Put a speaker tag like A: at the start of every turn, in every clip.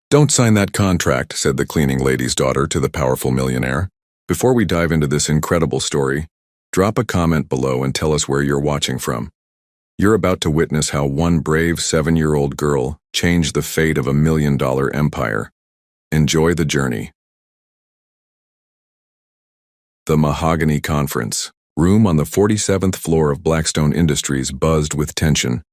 A: "Don't sign that contract," said the cleaning lady's daughter to the powerful millionaire. "Before we dive into this incredible story, drop a comment below and tell us where you're watching from. You're about to witness how one brave 7-year-old girl changed the fate of a $1 million empire. Enjoy the journey." The Mahogany Conference room on the 47th floor of Blackstone Industries buzzed with tension.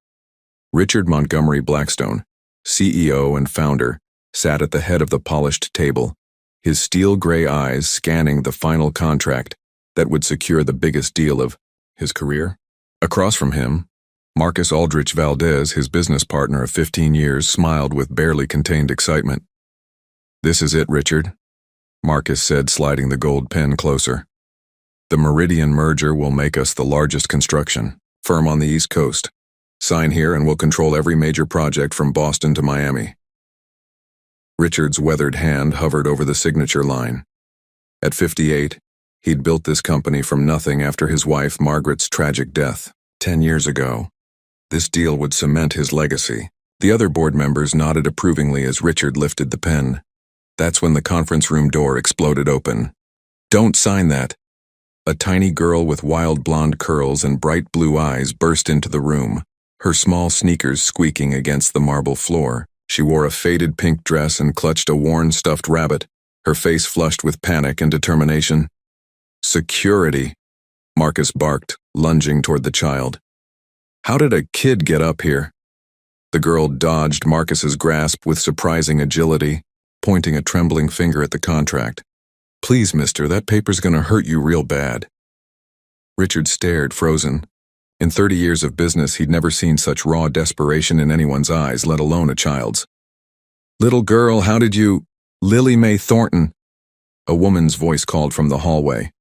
A: Richard Montgomery Blackstone, CEO and founder, sat at the head of the polished table, his steel gray eyes scanning the final contract that would secure the biggest deal of his career. Across from him, Marcus Aldrich Valdez, his business partner of 15 years, smiled with barely contained excitement. "This is it, Richard," Marcus said, sliding the gold pen closer. "The Meridian merger will make us the largest construction firm on the East Coast. Sign here and we'll control every major project from Boston to Miami." Richard's weathered hand hovered over the signature line. At 58, he'd built this company from nothing after his wife Margaret's tragic death 10 years ago. This deal would cement his legacy. The other board members nodded approvingly as Richard lifted the pen. That's when the conference room door exploded open. "Don't sign that!" A tiny girl with wild blonde curls and bright blue eyes burst into the room, her small sneakers squeaking against the marble floor. She wore a faded pink dress and clutched a worn stuffed rabbit, her face flushed with panic and determination. "Security," Marcus barked, lunging toward the child. "How did a kid get up here?" The girl dodged Marcus's grasp with surprising agility, pointing a trembling finger at the contract. "Please, mister, that paper's gonna hurt you real bad." Richard stared, frozen. In 30 years of business, he'd never seen such raw desperation in anyone's eyes, let alone a child's. "Little girl, how did you—" "Lily Mae Thornton," a woman's voice called from the hallway.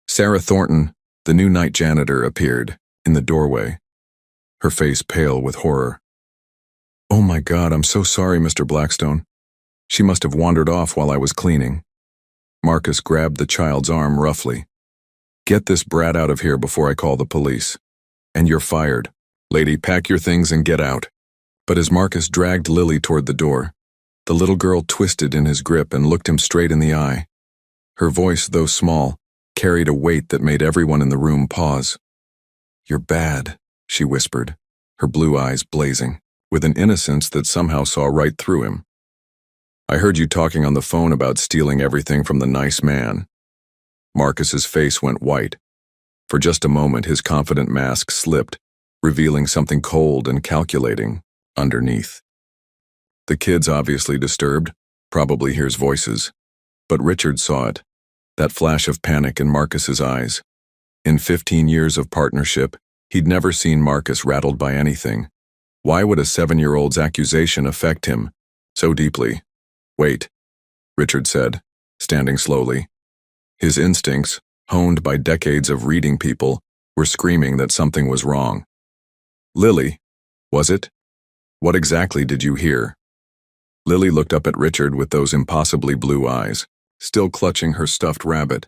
A: Sarah Thornton, the new night janitor, appeared in the doorway, her face pale with horror. "Oh my God, I'm so sorry, Mr. Blackstone. She must have wandered off while I was cleaning." Marcus grabbed the child's arm roughly. "Get this brat out of here before I call the police. And you're fired. Lady, pack your things and get out." But as Marcus dragged Lily toward the door, the little girl twisted in his grip and looked him straight in the eye. Her voice, though small, carried a weight that made everyone in the room pause. "You're bad," she whispered, her blue eyes blazing, with an innocence that somehow saw right through him. "I heard you talking on the phone about stealing everything from the nice man." Marcus's face went white. For just a moment, his confident mask slipped, revealing something cold and calculating underneath. The kid's obviously disturbed, probably hears voices. But Richard saw it, that flash of panic in Marcus's eyes. In 15 years of partnership, he'd never seen Marcus rattled by anything. Why would a 7-year-old's accusation affect him so deeply? "Wait," Richard said, standing slowly. His instincts, honed by decades of reading people, were screaming that something was wrong. "Lily, was it? What exactly did you hear?" Lily looked up at Richard with those impossibly blue eyes, still clutching her stuffed rabbit.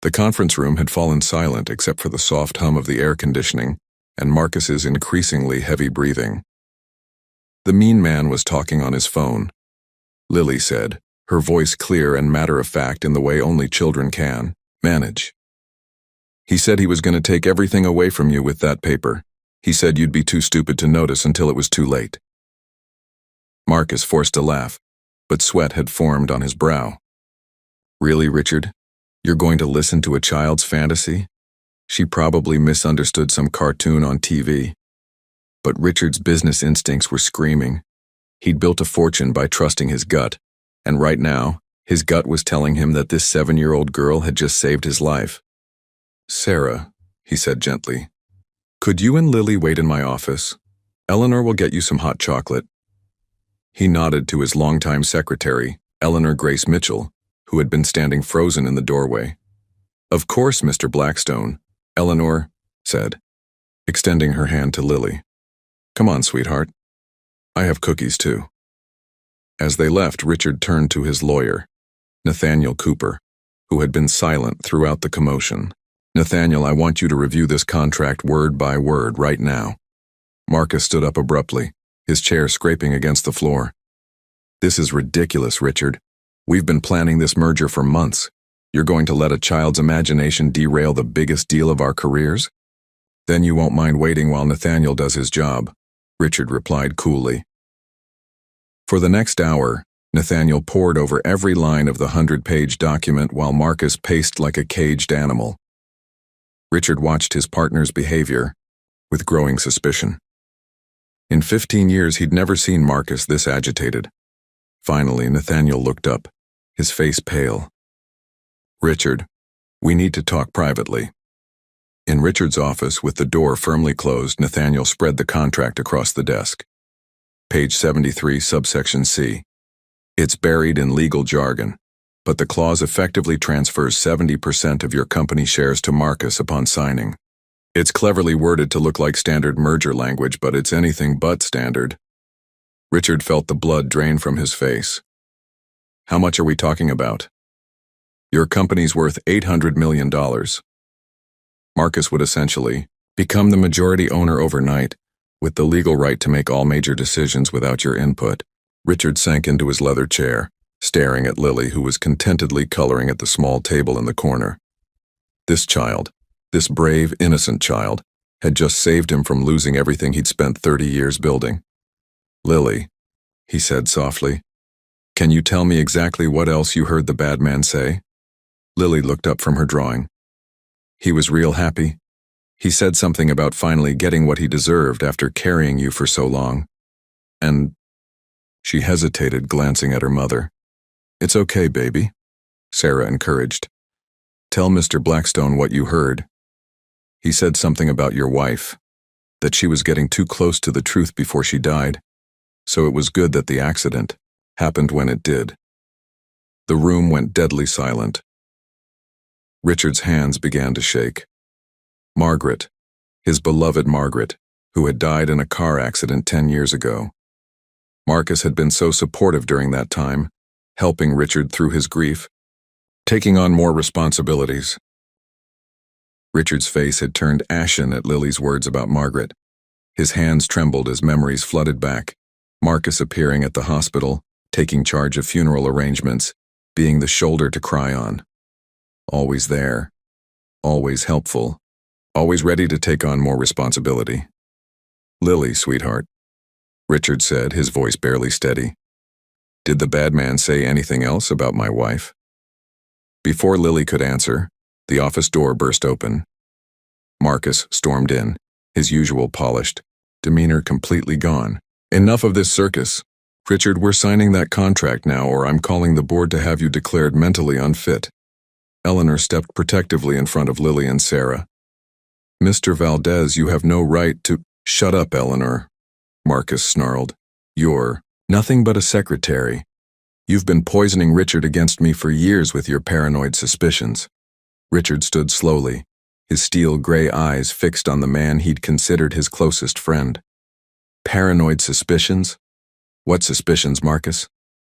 A: The conference room had fallen silent except for the soft hum of the air conditioning and Marcus's increasingly heavy breathing. "The mean man was talking on his phone," Lily said, her voice clear and matter-of-fact in the way only children can manage. "He said he was going to take everything away from you with that paper. He said you'd be too stupid to notice until it was too late." Marcus forced a laugh, but sweat had formed on his brow. "Really, Richard? You're going to listen to a child's fantasy? She probably misunderstood some cartoon on TV." But Richard's business instincts were screaming. He'd built a fortune by trusting his gut, and right now, his gut was telling him that this 7-year-old girl had just saved his life. "Sarah," he said gently, "could you and Lily wait in my office? Eleanor will get you some hot chocolate." He nodded to his longtime secretary, Eleanor Grace Mitchell, who had been standing frozen in the doorway. "Of course, Mr. Blackstone," Eleanor said, extending her hand to Lily. "Come on, sweetheart. I have cookies too." As they left, Richard turned to his lawyer, Nathaniel Cooper, who had been silent throughout the commotion. "Nathaniel, I want you to review this contract word by word right now." Marcus stood up abruptly, his chair scraping against the floor. This is ridiculous, Richard. We've been planning this merger for months. You're going to let a child's imagination derail the biggest deal of our careers? Then you won't mind waiting while Nathaniel does his job, Richard replied coolly. For the next hour, Nathaniel pored over every line of the 100-page document while Marcus paced like a caged animal. Richard watched his partner's behavior with growing suspicion. In 15 years, he'd never seen Marcus this agitated. Finally, Nathaniel looked up, his face pale. "Richard, we need to talk privately." In Richard's office, with the door firmly closed, Nathaniel spread the contract across the desk. Page 73, subsection C. It's buried in legal jargon, but the clause effectively transfers 70% of your company shares to Marcus upon signing. It's cleverly worded to look like standard merger language, but it's anything but standard. Richard felt the blood drain from his face. "How much are we talking about?" "Your company's worth $800 million. Marcus would essentially become the majority owner overnight, with the legal right to make all major decisions without your input." Richard sank into his leather chair, staring at Lily, who was contentedly coloring at the small table in the corner. This child, this brave, innocent child, had just saved him from losing everything he'd spent 30 years building. "Lily," he said softly, "can you tell me exactly what else you heard the bad man say?" Lily looked up from her drawing. "He was real happy. He said something about finally getting what he deserved after carrying you for so long. And..." She hesitated, glancing at her mother. "It's okay, baby," Sarah encouraged. "Tell Mr. Blackstone what you heard. He said something about your wife, that she was getting too close to the truth before she died, so it was good that the accident happened when it did." The room went deadly silent. Richard's hands began to shake. Margaret, his beloved Margaret, who had died in a car accident 10 years ago. Marcus had been so supportive during that time, helping Richard through his grief, taking on more responsibilities. Richard's face had turned ashen at Lily's words about Margaret. His hands trembled as memories flooded back, Marcus appearing at the hospital, taking charge of funeral arrangements, being the shoulder to cry on. Always there, always helpful, always ready to take on more responsibility. "Lily, sweetheart," Richard said, his voice barely steady. "Did the bad man say anything else about my wife?" Before Lily could answer, the office door burst open. Marcus stormed in, his usual polished demeanor completely gone. "Enough of this circus. Richard, we're signing that contract now, or I'm calling the board to have you declared mentally unfit." Eleanor stepped protectively in front of Lily and Sarah. "Mr. Valdez, you have no right to—" "Shut up, Eleanor," Marcus snarled. "You're nothing but a secretary. You've been poisoning Richard against me for years with your paranoid suspicions." Richard stood slowly, his steel gray eyes fixed on the man he'd considered his closest friend. "Paranoid suspicions? What suspicions, Marcus?"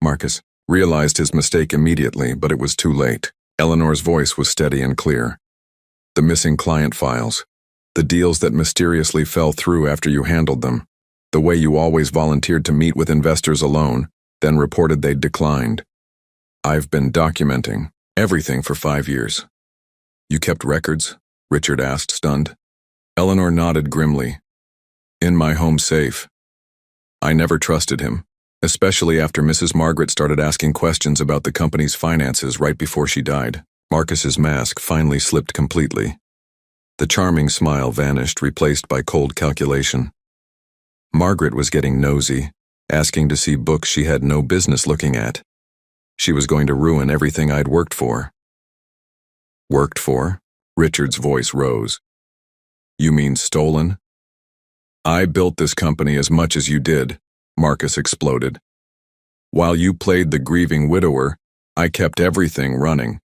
A: Marcus realized his mistake immediately, but it was too late. Eleanor's voice was steady and clear. "The missing client files. The deals that mysteriously fell through after you handled them. The way you always volunteered to meet with investors alone, then reported they'd declined. I've been documenting everything for 5 years." "You kept records?" Richard asked, stunned. Eleanor nodded grimly. "In my home safe. I never trusted him, especially after Mrs. Margaret started asking questions about the company's finances right before she died." Marcus's mask finally slipped completely. The charming smile vanished, replaced by cold calculation. Margaret was getting nosy, asking to see books she had no business looking at. She was going to ruin everything I'd worked for. "Worked for?" Richard's voice rose. "You mean stolen?" "I built this company as much as you did," Marcus exploded. "While you played the grieving widower, I kept everything running.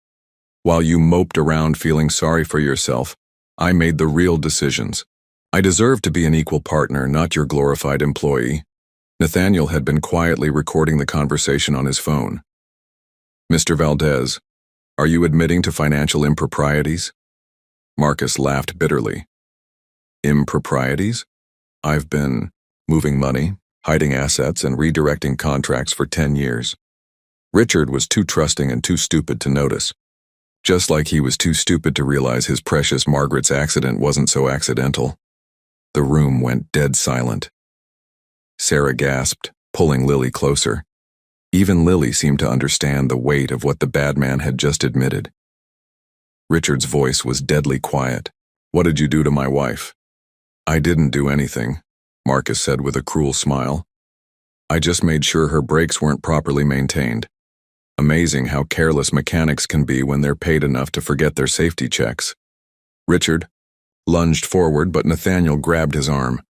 A: While you moped around feeling sorry for yourself, I made the real decisions. I deserve to be an equal partner, not your glorified employee." Nathaniel had been quietly recording the conversation on his phone. "Mr. Valdez, are you admitting to financial improprieties?" Marcus laughed bitterly. "Improprieties? I've been moving money, hiding assets and redirecting contracts for 10 years. Richard was too trusting and too stupid to notice. Just like he was too stupid to realize his precious Margaret's accident wasn't so accidental. The room went dead silent. Sarah gasped, pulling Lily closer. Even Lily seemed to understand the weight of what the bad man had just admitted. Richard's voice was deadly quiet. "What did you do to my wife?" "I didn't do anything," Marcus said with a cruel smile. "I just made sure her brakes weren't properly maintained. Amazing how careless mechanics can be when they're paid enough to forget their safety checks." Richard lunged forward, but Nathaniel grabbed his arm.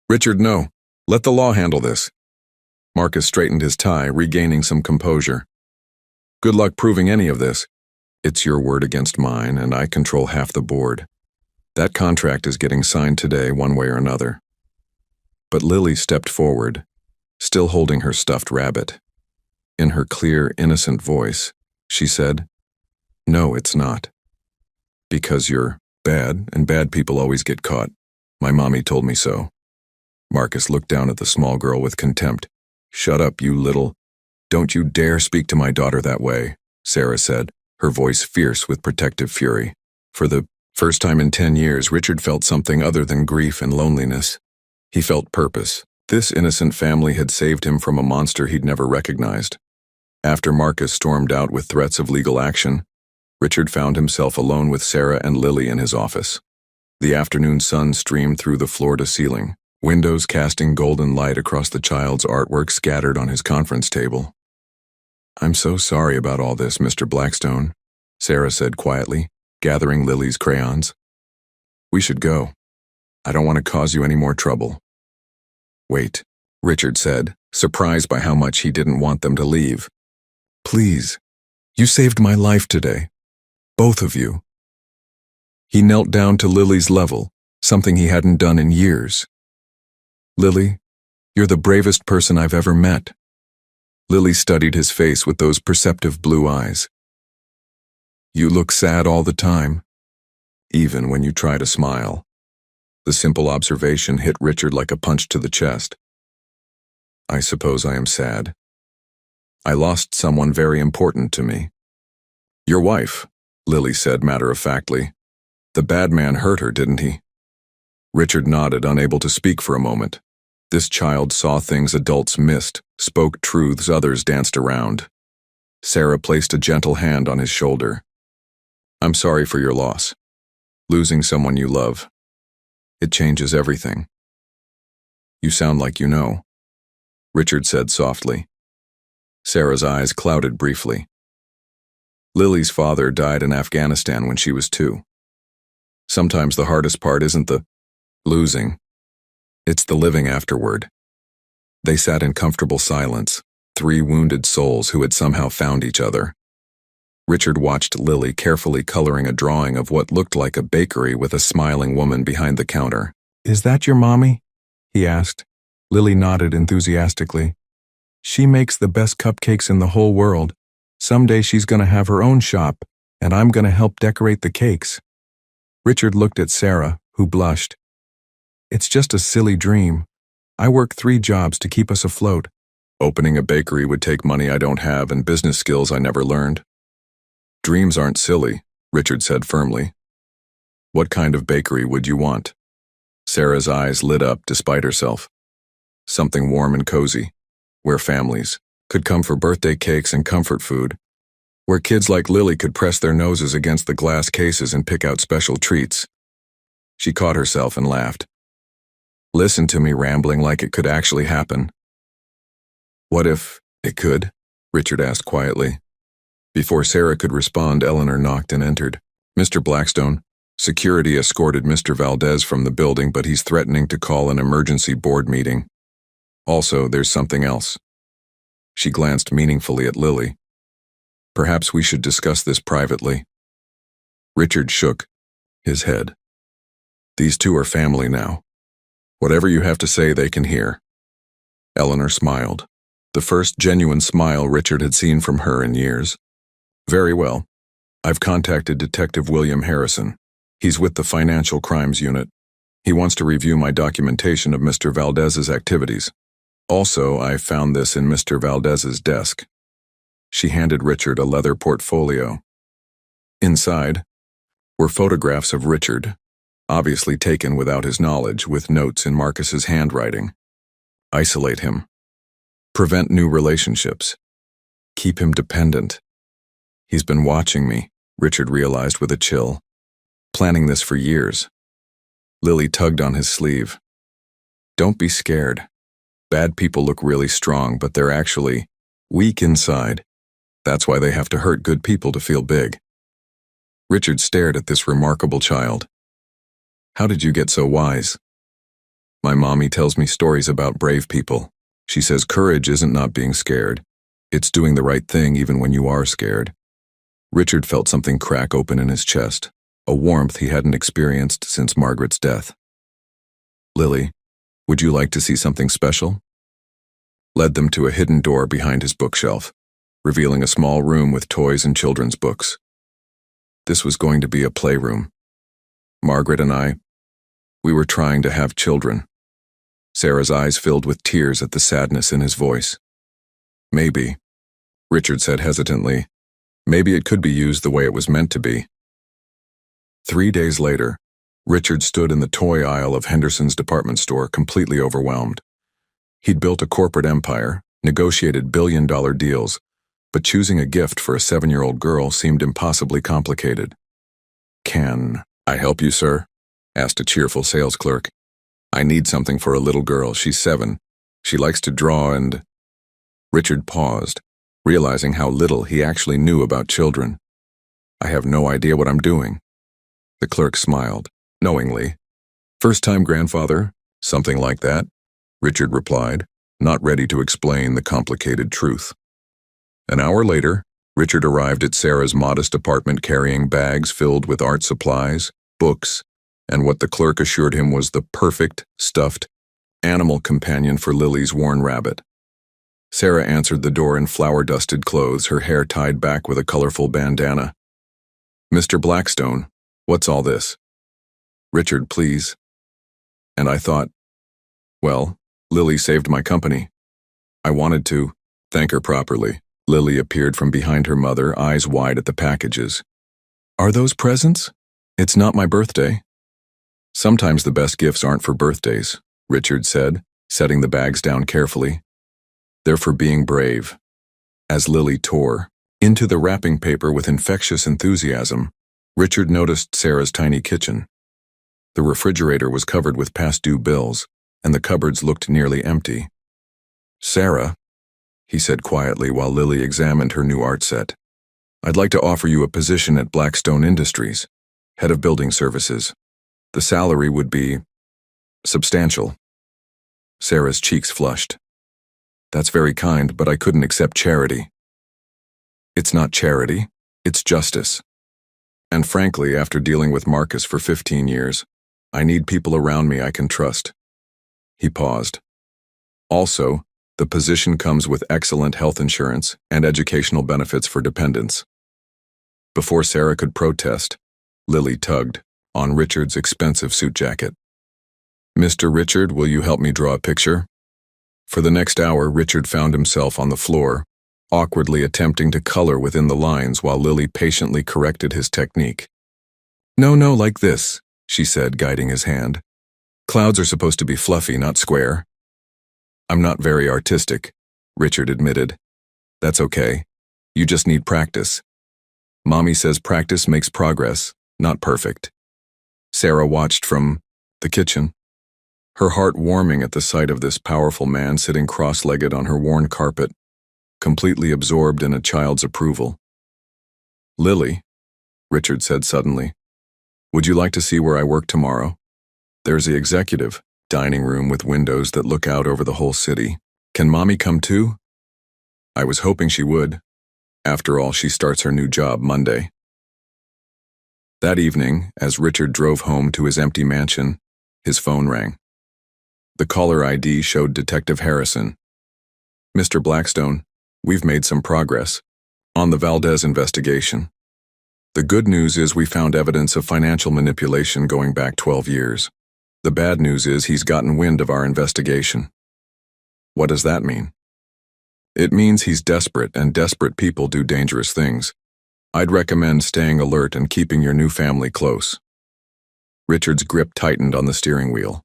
A: "Richard, no. Let the law handle this." Marcus straightened his tie, regaining some composure. "Good luck proving any of this. It's your word against mine, and I control half the board. That contract is getting signed today, one way or another." But Lily stepped forward, still holding her stuffed rabbit. In her clear, innocent voice, she said, "No, it's not. Because you're bad, and bad people always get caught. My mommy told me so." Marcus looked down at the small girl with contempt. "Shut up, you little—" "Don't you dare speak to my daughter that way," Sarah said, her voice fierce with protective fury. For the first time in 10 years, Richard felt something other than grief and loneliness. He felt purpose. This innocent family had saved him from a monster he'd never recognized. After Marcus stormed out with threats of legal action, Richard found himself alone with Sarah and Lily in his office. The afternoon sun streamed through the floor-to-ceiling, windows casting golden light across the child's artwork scattered on his conference table. "I'm so sorry about all this, Mr. Blackstone," Sarah said quietly, gathering Lily's crayons. "We should go. I don't want to cause you any more trouble." "Wait," Richard said, surprised by how much he didn't want them to leave. "Please, you saved my life today. Both of you." He knelt down to Lily's level, something he hadn't done in years. "Lily, you're the bravest person I've ever met." Lily studied his face with those perceptive blue eyes. "You look sad all the time, even when you try to smile." The simple observation hit Richard like a punch to the chest. "I suppose I am sad. I lost someone very important to me." "Your wife," Lily said matter-of-factly. "The bad man hurt her, didn't he?" Richard nodded, unable to speak for a moment. This child saw things adults missed, spoke truths others danced around. Sarah placed a gentle hand on his shoulder. "I'm sorry for your loss. Losing someone you love. It changes everything." "You sound like you know," Richard said softly. Sarah's eyes clouded briefly. "Lily's father died in Afghanistan when she was 2. Sometimes the hardest part isn't the losing. It's the living afterward." They sat in comfortable silence, 3 wounded souls who had somehow found each other. Richard watched Lily carefully coloring a drawing of what looked like a bakery with a smiling woman behind the counter. "Is that your mommy?" he asked. Lily nodded enthusiastically. "She makes the best cupcakes in the whole world. Someday she's going to have her own shop, and I'm going to help decorate the cakes." Richard looked at Sarah, who blushed. "It's just a silly dream. I work 3 jobs to keep us afloat." "Opening a bakery would take money I don't have and business skills I never learned." "Dreams aren't silly," Richard said firmly. "What kind of bakery would you want?" Sarah's eyes lit up despite herself. "Something warm and cozy, where families could come for birthday cakes and comfort food, where kids like Lily could press their noses against the glass cases and pick out special treats." She caught herself and laughed. "Listen to me rambling like it could actually happen." "What if it could?" Richard asked quietly. Before Sarah could respond, Eleanor knocked and entered. "Mr. Blackstone, security escorted Mr. Valdez from the building, but he's threatening to call an emergency board meeting. Also, there's something else." She glanced meaningfully at Lily. "Perhaps we should discuss this privately." Richard shook his head. "These 2 are family now. Whatever you have to say, they can hear." Eleanor smiled, the first genuine smile Richard had seen from her in years. "Very well. I've contacted Detective William Harrison. He's with the Financial Crimes Unit. He wants to review my documentation of Mr. Valdez's activities." Also, I found this in Mr. Valdez's desk. She handed Richard a leather portfolio. Inside were photographs of Richard, obviously taken without his knowledge, with notes in Marcus's handwriting. Isolate him. Prevent new relationships. Keep him dependent. He's been watching me, Richard realized with a chill. Planning this for years. Lily tugged on his sleeve. Don't be scared. Bad people look really strong, but they're actually weak inside. That's why they have to hurt good people to feel big. Richard stared at this remarkable child. How did you get so wise? My mommy tells me stories about brave people. She says courage isn't not being scared. It's doing the right thing even when you are scared. Richard felt something crack open in his chest, a warmth he hadn't experienced since Margaret's death. Lily, would you like to see something special? Led them to a hidden door behind his bookshelf, revealing a small room with toys and children's books. This was going to be a playroom. Margaret and we were trying to have children. Sarah's eyes filled with tears at the sadness in his voice. Maybe, Richard said hesitantly, maybe it could be used the way it was meant to be. 3 days later, Richard stood in the toy aisle of Henderson's department store, completely overwhelmed. He'd built a corporate empire, negotiated billion-dollar deals, but choosing a gift for a 7-year-old girl seemed impossibly complicated. Can I help you, sir? Asked a cheerful sales clerk. I need something for a little girl. She's 7. She likes to draw and... Richard paused, realizing how little he actually knew about children. I have no idea what I'm doing. The clerk smiled, knowingly. First-time grandfather? Something like that, Richard replied, not ready to explain the complicated truth. An hour later, Richard arrived at Sarah's modest apartment carrying bags filled with art supplies, books, and what the clerk assured him was the perfect, stuffed, animal companion for Lily's worn rabbit. Sarah answered the door in flour-dusted clothes, her hair tied back with a colorful bandana. Mr. Blackstone, what's all this? Richard, please. And I thought, well, Lily saved my company. I wanted to thank her properly. Lily appeared from behind her mother, eyes wide at the packages. Are those presents? It's not my birthday. Sometimes the best gifts aren't for birthdays, Richard said, setting the bags down carefully. They're for being brave. As Lily tore into the wrapping paper with infectious enthusiasm, Richard noticed Sarah's tiny kitchen. The refrigerator was covered with past-due bills, and the cupboards looked nearly empty. Sarah, he said quietly while Lily examined her new art set, I'd like to offer you a position at Blackstone Industries, head of building services. The salary would be substantial. Sarah's cheeks flushed. That's very kind, but I couldn't accept charity. It's not charity, it's justice. And frankly, after dealing with Marcus for 15 years, I need people around me I can trust. He paused. Also, the position comes with excellent health insurance and educational benefits for dependents. Before Sarah could protest, Lily tugged on Richard's expensive suit jacket. Mr. Richard, will you help me draw a picture? For the next hour, Richard found himself on the floor, awkwardly attempting to color within the lines while Lily patiently corrected his technique. No, like this, she said, guiding his hand. Clouds are supposed to be fluffy, not square. I'm not very artistic, Richard admitted. That's okay. You just need practice. Mommy says practice makes progress, not perfect. Sarah watched from the kitchen, her heart warming at the sight of this powerful man sitting cross-legged on her worn carpet, completely absorbed in a child's approval. Lily, Richard said suddenly, would you like to see where I work tomorrow? There's the executive dining room with windows that look out over the whole city. Can Mommy come too? I was hoping she would. After all, she starts her new job Monday. That evening, as Richard drove home to his empty mansion, his phone rang. The caller ID showed Detective Harrison. Mr. Blackstone, we've made some progress on the Valdez investigation. The good news is we found evidence of financial manipulation going back 12 years. The bad news is he's gotten wind of our investigation. What does that mean? It means he's desperate, and desperate people do dangerous things. I'd recommend staying alert and keeping your new family close. Richard's grip tightened on the steering wheel.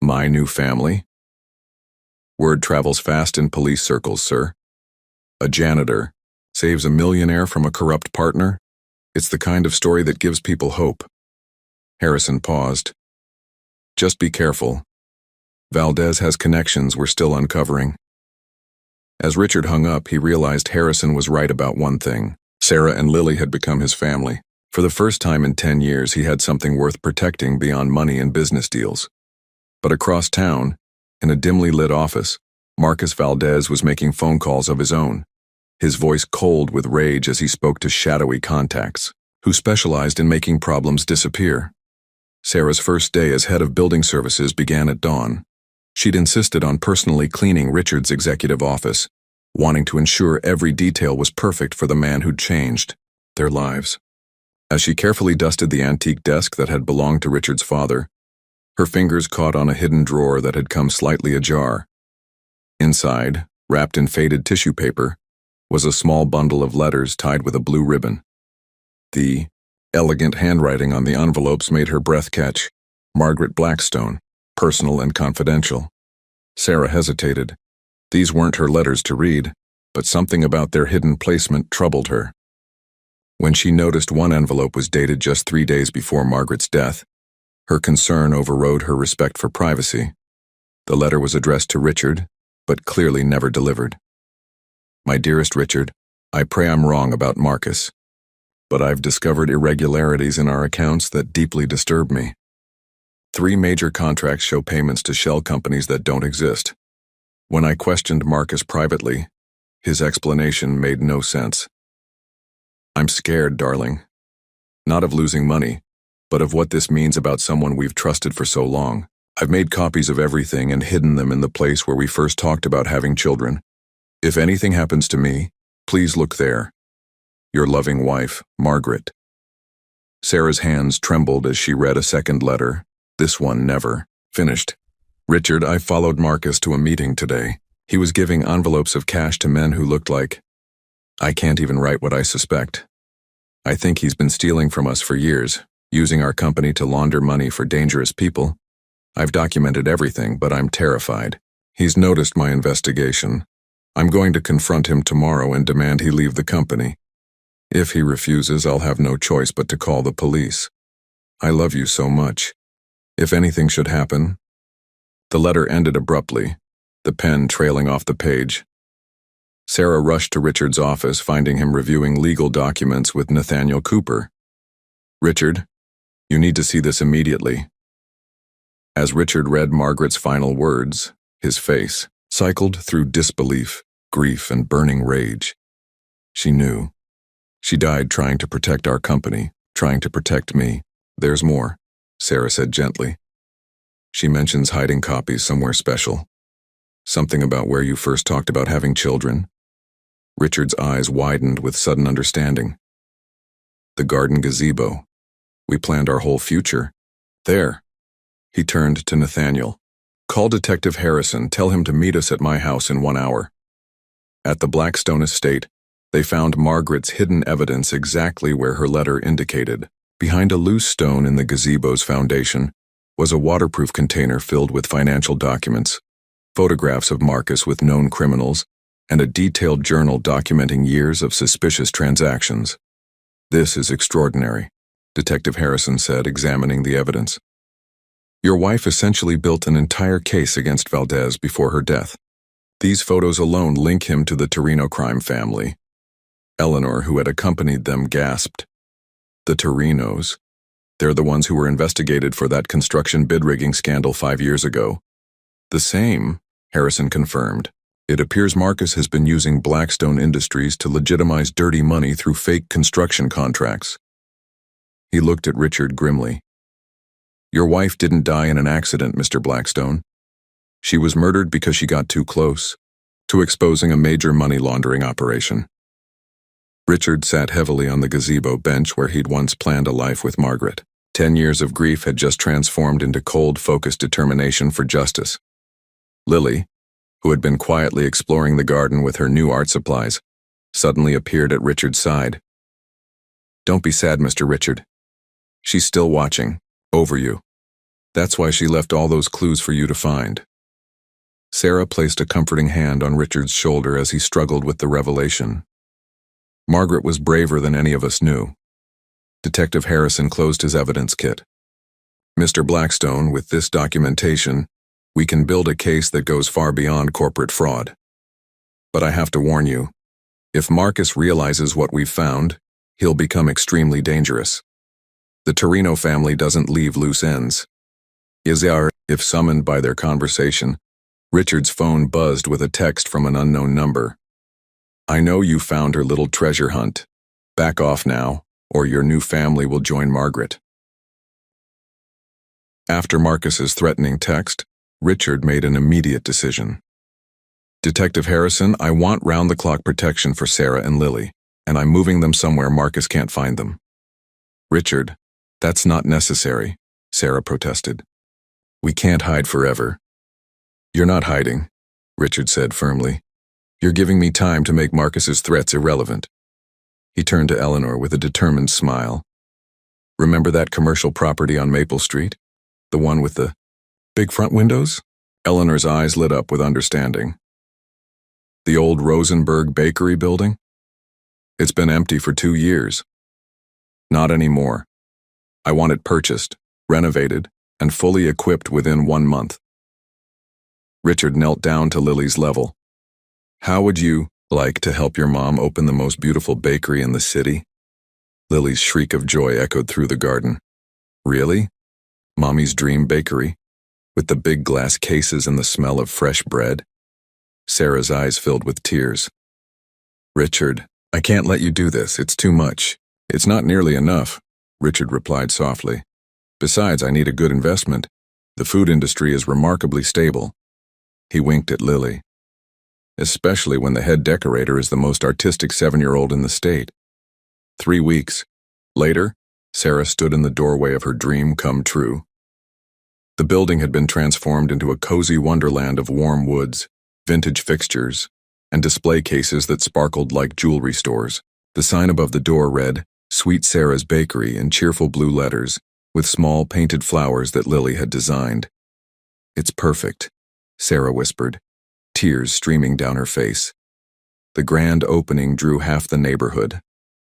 A: My new family? Word travels fast in police circles, sir. A janitor saves a millionaire from a corrupt partner? It's the kind of story that gives people hope. Harrison paused. Just be careful. Valdez has connections we're still uncovering. As Richard hung up, he realized Harrison was right about one thing. Sarah and Lily had become his family. For the first time in 10 years, he had something worth protecting beyond money and business deals. But across town, in a dimly lit office, Marcus Valdez was making phone calls of his own, his voice cold with rage as he spoke to shadowy contacts, who specialized in making problems disappear. Sarah's first day as head of building services began at dawn. She'd insisted on personally cleaning Richard's executive office, wanting to ensure every detail was perfect for the man who'd changed their lives. As she carefully dusted the antique desk that had belonged to Richard's father, her fingers caught on a hidden drawer that had come slightly ajar. Inside, wrapped in faded tissue paper, was a small bundle of letters tied with a blue ribbon. The elegant handwriting on the envelopes made her breath catch. Margaret Blackstone, personal and confidential. Sarah hesitated. These weren't her letters to read, but something about their hidden placement troubled her. When she noticed one envelope was dated just 3 days before Margaret's death, her concern overrode her respect for privacy. The letter was addressed to Richard, but clearly never delivered. My dearest Richard, I pray I'm wrong about Marcus, but I've discovered irregularities in our accounts that deeply disturb me. 3 major contracts show payments to shell companies that don't exist. When I questioned Marcus privately, his explanation made no sense. I'm scared, darling. Not of losing money, but of what this means about someone we've trusted for so long. I've made copies of everything and hidden them in the place where we first talked about having children. If anything happens to me, please look there. Your loving wife, Margaret. Sarah's hands trembled as she read a second letter. This one never finished. Richard, I followed Marcus to a meeting today. He was giving envelopes of cash to men who looked like... I can't even write what I suspect. I think he's been stealing from us for years, using our company to launder money for dangerous people. I've documented everything, but I'm terrified. He's noticed my investigation. I'm going to confront him tomorrow and demand he leave the company. If he refuses, I'll have no choice but to call the police. I love you so much. If anything should happen... The letter ended abruptly, the pen trailing off the page. Sarah rushed to Richard's office, finding him reviewing legal documents with Nathaniel Cooper. Richard, you need to see this immediately. As Richard read Margaret's final words, his face cycled through disbelief, grief, and burning rage. She knew. She died trying to protect our company, trying to protect me. There's more, Sarah said gently. She mentions hiding copies somewhere special. Something about where you first talked about having children. Richard's eyes widened with sudden understanding. The garden gazebo. We planned our whole future. There. He turned to Nathaniel. Call Detective Harrison, tell him to meet us at my house in 1 hour. At the Blackstone estate, they found Margaret's hidden evidence exactly where her letter indicated. Behind a loose stone in the gazebo's foundation was a waterproof container filled with financial documents, photographs of Marcus with known criminals, and a detailed journal documenting years of suspicious transactions. This is extraordinary, Detective Harrison said, examining the evidence. Your wife essentially built an entire case against Valdez before her death. These photos alone link him to the Torino crime family. Eleanor, who had accompanied them, gasped. The Torinos. They're the ones who were investigated for that construction bid rigging scandal 5 years ago. The same, Harrison confirmed. It appears Marcus has been using Blackstone Industries to legitimize dirty money through fake construction contracts. He looked at Richard grimly. Your wife didn't die in an accident, Mr. Blackstone. She was murdered because she got too close to exposing a major money laundering operation. Richard sat heavily on the gazebo bench where he'd once planned a life with Margaret. 10 years of grief had just transformed into cold, focused determination for justice. Lily, who had been quietly exploring the garden with her new art supplies, suddenly appeared at Richard's side. "Don't be sad, Mr. Richard. She's still watching, over you. That's why she left all those clues for you to find." Sarah placed a comforting hand on Richard's shoulder as he struggled with the revelation. Margaret was braver than any of us knew. Detective Harrison closed his evidence kit. "Mr. Blackstone, with this documentation, we can build a case that goes far beyond corporate fraud. But I have to warn you, if Marcus realizes what we've found, he'll become extremely dangerous. The Torino family doesn't leave loose ends." If summoned by their conversation, Richard's phone buzzed with a text from an unknown number. "I know you found her little treasure hunt. Back off now, or your new family will join Margaret." After Marcus's threatening text, Richard made an immediate decision. "Detective Harrison, I want round-the-clock protection for Sarah and Lily, and I'm moving them somewhere Marcus can't find them." "Richard, that's not necessary," Sarah protested. "We can't hide forever." "You're not hiding," Richard said firmly. "You're giving me time to make Marcus's threats irrelevant." He turned to Eleanor with a determined smile. "Remember that commercial property on Maple Street? The one with the big front windows?" Eleanor's eyes lit up with understanding. "The old Rosenberg bakery building? It's been empty for 2 years. Not anymore. I want it purchased, renovated, and fully equipped within 1 month." Richard knelt down to Lily's level. "How would you like to help your mom open the most beautiful bakery in the city?" Lily's shriek of joy echoed through the garden. "Really? Mommy's dream bakery? With the big glass cases and the smell of fresh bread?" Sarah's eyes filled with tears. "Richard, I can't let you do this. It's too much." "It's not nearly enough," Richard replied softly. "Besides, I need a good investment. The food industry is remarkably stable." He winked at Lily. "Especially when the head decorator is the most artistic 7-year-old in the state." 3 weeks later, Sarah stood in the doorway of her dream come true. The building had been transformed into a cozy wonderland of warm woods, vintage fixtures, and display cases that sparkled like jewelry stores. The sign above the door read, "Sweet Sarah's Bakery," in cheerful blue letters, with small painted flowers that Lily had designed. "It's perfect," Sarah whispered, tears streaming down her face. The grand opening drew half the neighborhood.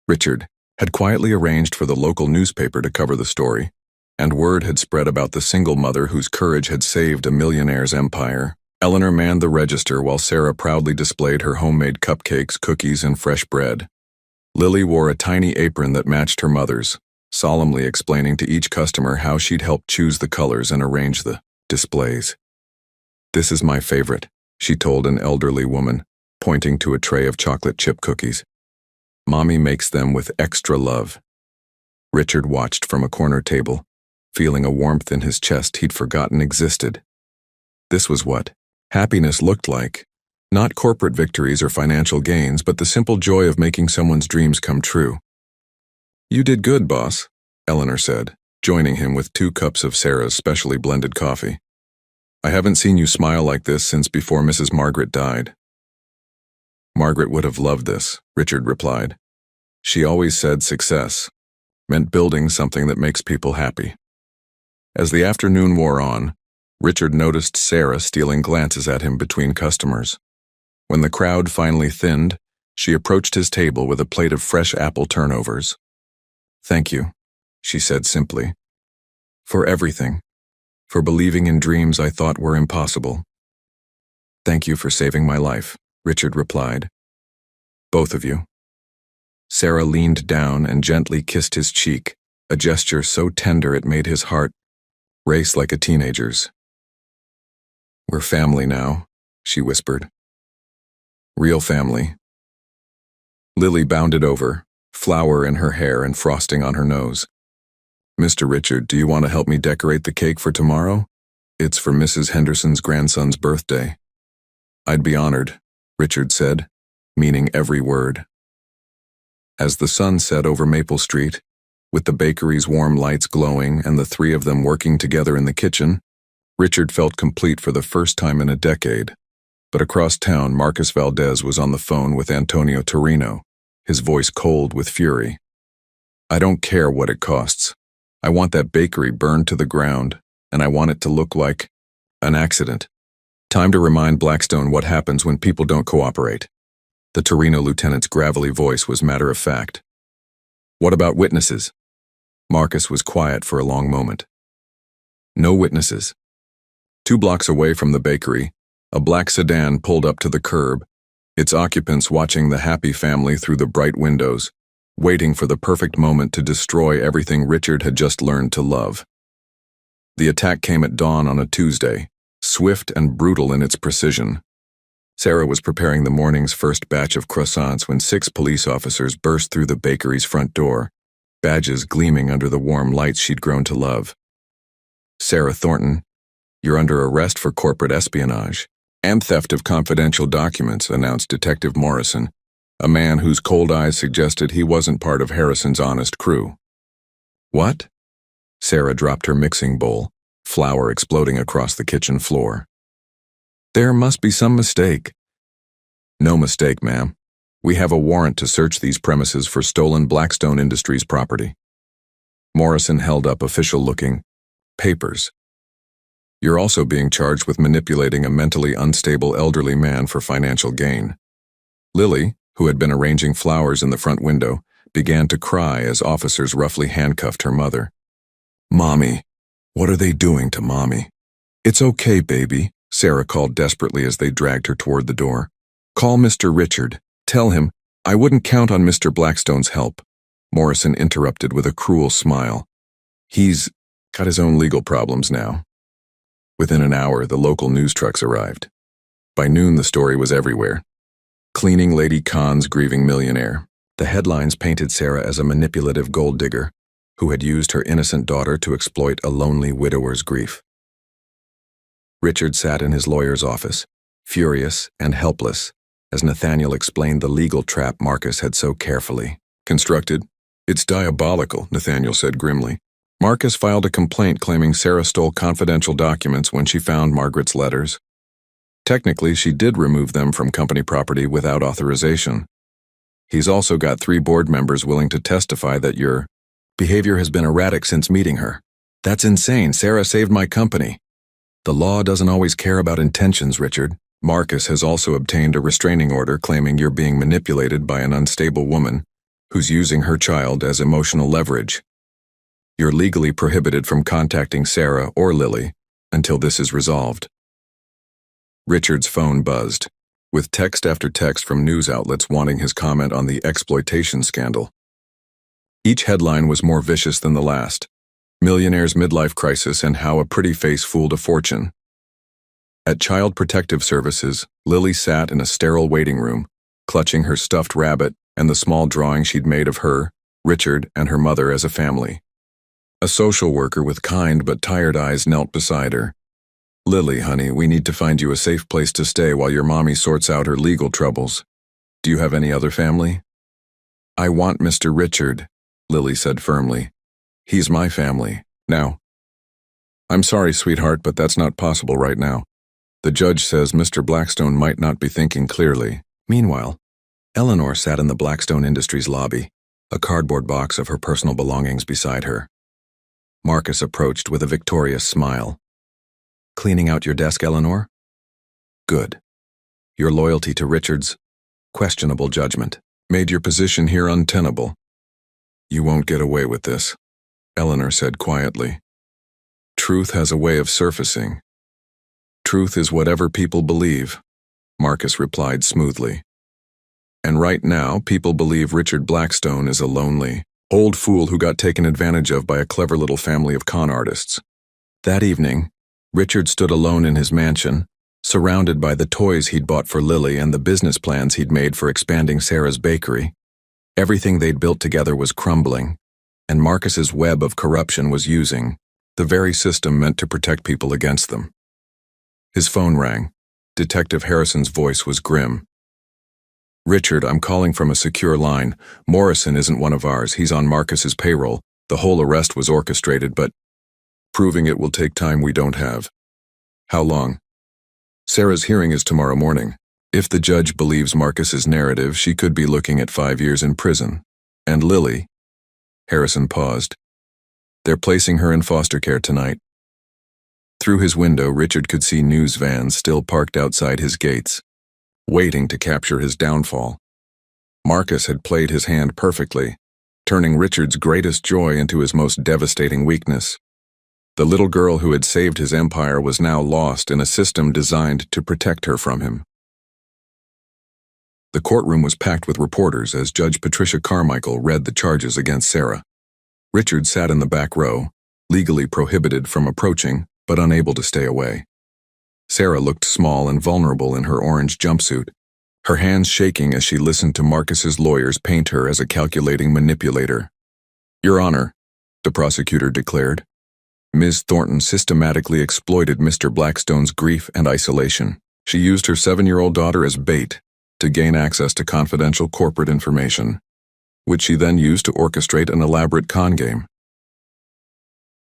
A: Richard had quietly arranged for the local newspaper to cover the story, and word had spread about the single mother whose courage had saved a millionaire's empire. Eleanor manned the register while Sarah proudly displayed her homemade cupcakes, cookies, and fresh bread. Lily wore a tiny apron that matched her mother's, solemnly explaining to each customer how she'd helped choose the colors and arrange the displays. "This is my favorite," she told an elderly woman, pointing to a tray of chocolate chip cookies. "Mommy makes them with extra love." Richard watched from a corner table, feeling a warmth in his chest he'd forgotten existed. This was what happiness looked like. Not corporate victories or financial gains, but the simple joy of making someone's dreams come true. "You did good, boss," Eleanor said, joining him with 2 cups of Sarah's specially blended coffee. "I haven't seen you smile like this since before Mrs. Margaret died." "Margaret would have loved this," Richard replied. "She always said success meant building something that makes people happy." As the afternoon wore on, Richard noticed Sarah stealing glances at him between customers. When the crowd finally thinned, she approached his table with a plate of fresh apple turnovers. "Thank you," she said simply. "For everything. For believing in dreams I thought were impossible." "Thank you for saving my life," Richard replied. "Both of you." Sarah leaned down and gently kissed his cheek, a gesture so tender it made his heart race like a teenager's. "We're family now," she whispered. "Real family." Lily bounded over, flour in her hair and frosting on her nose. "Mr. Richard, do you want to help me decorate the cake for tomorrow? It's for Mrs. Henderson's grandson's birthday." "I'd be honored," Richard said, meaning every word. As the sun set over Maple Street, with the bakery's warm lights glowing and the 3 of them working together in the kitchen, Richard felt complete for the first time in a decade. But across town, Marcus Valdez was on the phone with Antonio Torino, his voice cold with fury. "I don't care what it costs. I want that bakery burned to the ground, and I want it to look like an accident. Time to remind Blackstone what happens when people don't cooperate." The Torino lieutenant's gravelly voice was matter of fact. "What about witnesses?" Marcus was quiet for a long moment. "No witnesses." 2 blocks away from the bakery, a black sedan pulled up to the curb, its occupants watching the happy family through the bright windows, waiting for the perfect moment to destroy everything Richard had just learned to love. The attack came at dawn on a Tuesday, swift and brutal in its precision. Sarah was preparing the morning's first batch of croissants when 6 police officers burst through the bakery's front door, badges gleaming under the warm lights she'd grown to love. "Sarah Thornton, you're under arrest for corporate espionage and theft of confidential documents," announced Detective Morrison, a man whose cold eyes suggested he wasn't part of Harrison's honest crew. "What?" Sarah dropped her mixing bowl, flour exploding across the kitchen floor. "There must be some mistake." "No mistake, ma'am. We have a warrant to search these premises for stolen Blackstone Industries property." Morrison held up official-looking papers. "You're also being charged with manipulating a mentally unstable elderly man for financial gain." Lily, who had been arranging flowers in the front window, began to cry as officers roughly handcuffed her mother. "Mommy, what are they doing to Mommy?" "It's okay, baby," Sarah called desperately as they dragged her toward the door. "Call Mr. Richard. Tell him I wouldn't count on Mr. Blackstone's help." Morrison interrupted with a cruel smile. "He's got his own legal problems now." Within an hour, the local news trucks arrived. By noon, the story was everywhere. "Cleaning Lady Khan's grieving millionaire." The headlines painted Sarah as a manipulative gold digger who had used her innocent daughter to exploit a lonely widower's grief. Richard sat in his lawyer's office, furious and helpless, as Nathaniel explained the legal trap Marcus had so carefully constructed. "It's diabolical," Nathaniel said grimly. "Marcus filed a complaint claiming Sarah stole confidential documents when she found Margaret's letters. Technically, she did remove them from company property without authorization. He's also got 3 board members willing to testify that your behavior has been erratic since meeting her. That's insane. Sarah saved my company." "The law doesn't always care about intentions, Richard. Marcus has also obtained a restraining order claiming you're being manipulated by an unstable woman who's using her child as emotional leverage. You're legally prohibited from contacting Sarah or Lily until this is resolved." Richard's phone buzzed, with text after text from news outlets wanting his comment on the exploitation scandal. Each headline was more vicious than the last: "Millionaire's midlife crisis and how a pretty face fooled a fortune." At Child Protective Services, Lily sat in a sterile waiting room, clutching her stuffed rabbit and the small drawing she'd made of her, Richard, and her mother as a family. A social worker with kind but tired eyes knelt beside her. "Lily, honey, we need to find you a safe place to stay while your mommy sorts out her legal troubles. Do you have any other family?" "I want Mr. Richard," Lily said firmly. "He's my family, now." "I'm sorry, sweetheart, but that's not possible right now. The judge says Mr. Blackstone might not be thinking clearly." Meanwhile, Eleanor sat in the Blackstone Industries lobby, a cardboard box of her personal belongings beside her. Marcus approached with a victorious smile. "Cleaning out your desk, Eleanor? Good. Your loyalty to Richard's questionable judgment made your position here untenable." "You won't get away with this," Eleanor said quietly. "Truth has a way of surfacing." "Truth is whatever people believe," Marcus replied smoothly. "And right now, people believe Richard Blackstone is a lonely, old fool who got taken advantage of by a clever little family of con artists." That evening, Richard stood alone in his mansion, surrounded by the toys he'd bought for Lily and the business plans he'd made for expanding Sarah's bakery. Everything they'd built together was crumbling, and Marcus's web of corruption was using the very system meant to protect people against them. His phone rang. Detective Harrison's voice was grim. "Richard, I'm calling from a secure line. Morrison isn't one of ours. He's on Marcus's payroll. The whole arrest was orchestrated, but proving it will take time we don't have." "How long?" Sarah's hearing is tomorrow morning. If the judge believes Marcus's narrative, she could be looking at 5 years in prison. And Lily? Harrison paused. They're placing her in foster care tonight. Through his window, Richard could see news vans still parked outside his gates, waiting to capture his downfall. Marcus had played his hand perfectly, turning Richard's greatest joy into his most devastating weakness. The little girl who had saved his empire was now lost in a system designed to protect her from him. The courtroom was packed with reporters as Judge Patricia Carmichael read the charges against Sarah. Richard sat in the back row, legally prohibited from approaching, but unable to stay away. Sarah looked small and vulnerable in her orange jumpsuit, her hands shaking as she listened to Marcus's lawyers paint her as a calculating manipulator. "Your Honor," the prosecutor declared, "Ms. Thornton systematically exploited Mr. Blackstone's grief and isolation. She used her 7-year-old daughter as bait to gain access to confidential corporate information, which she then used to orchestrate an elaborate con game."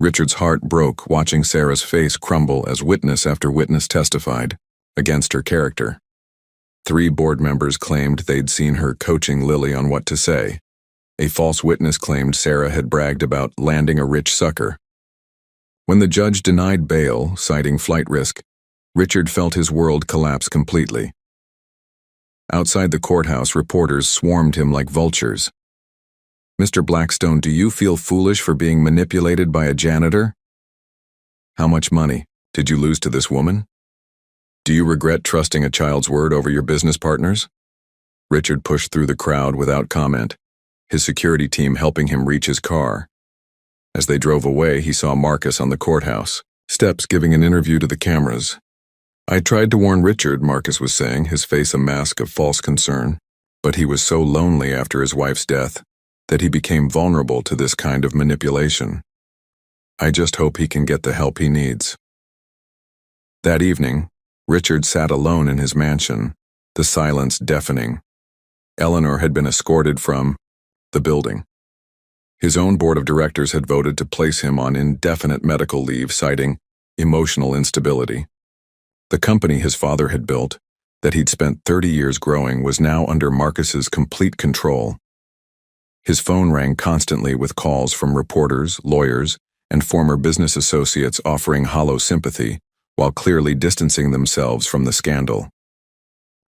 A: Richard's heart broke watching Sarah's face crumble as witness after witness testified against her character. 3 board members claimed they'd seen her coaching Lily on what to say. A false witness claimed Sarah had bragged about landing a rich sucker. When the judge denied bail, citing flight risk, Richard felt his world collapse completely. Outside the courthouse, reporters swarmed him like vultures. "Mr. Blackstone, do you feel foolish for being manipulated by a janitor? How much money did you lose to this woman? Do you regret trusting a child's word over your business partners?" Richard pushed through the crowd without comment, his security team helping him reach his car. As they drove away, he saw Marcus on the courthouse steps giving an interview to the cameras. "I tried to warn Richard," Marcus was saying, his face a mask of false concern, "but he was so lonely after his wife's death that he became vulnerable to this kind of manipulation. I just hope he can get the help he needs." That evening, Richard sat alone in his mansion, the silence deafening. Eleanor had been escorted from the building. His own board of directors had voted to place him on indefinite medical leave, citing emotional instability. The company his father had built, that he'd spent 30 years growing, was now under Marcus's complete control. His phone rang constantly with calls from reporters, lawyers, and former business associates offering hollow sympathy while clearly distancing themselves from the scandal.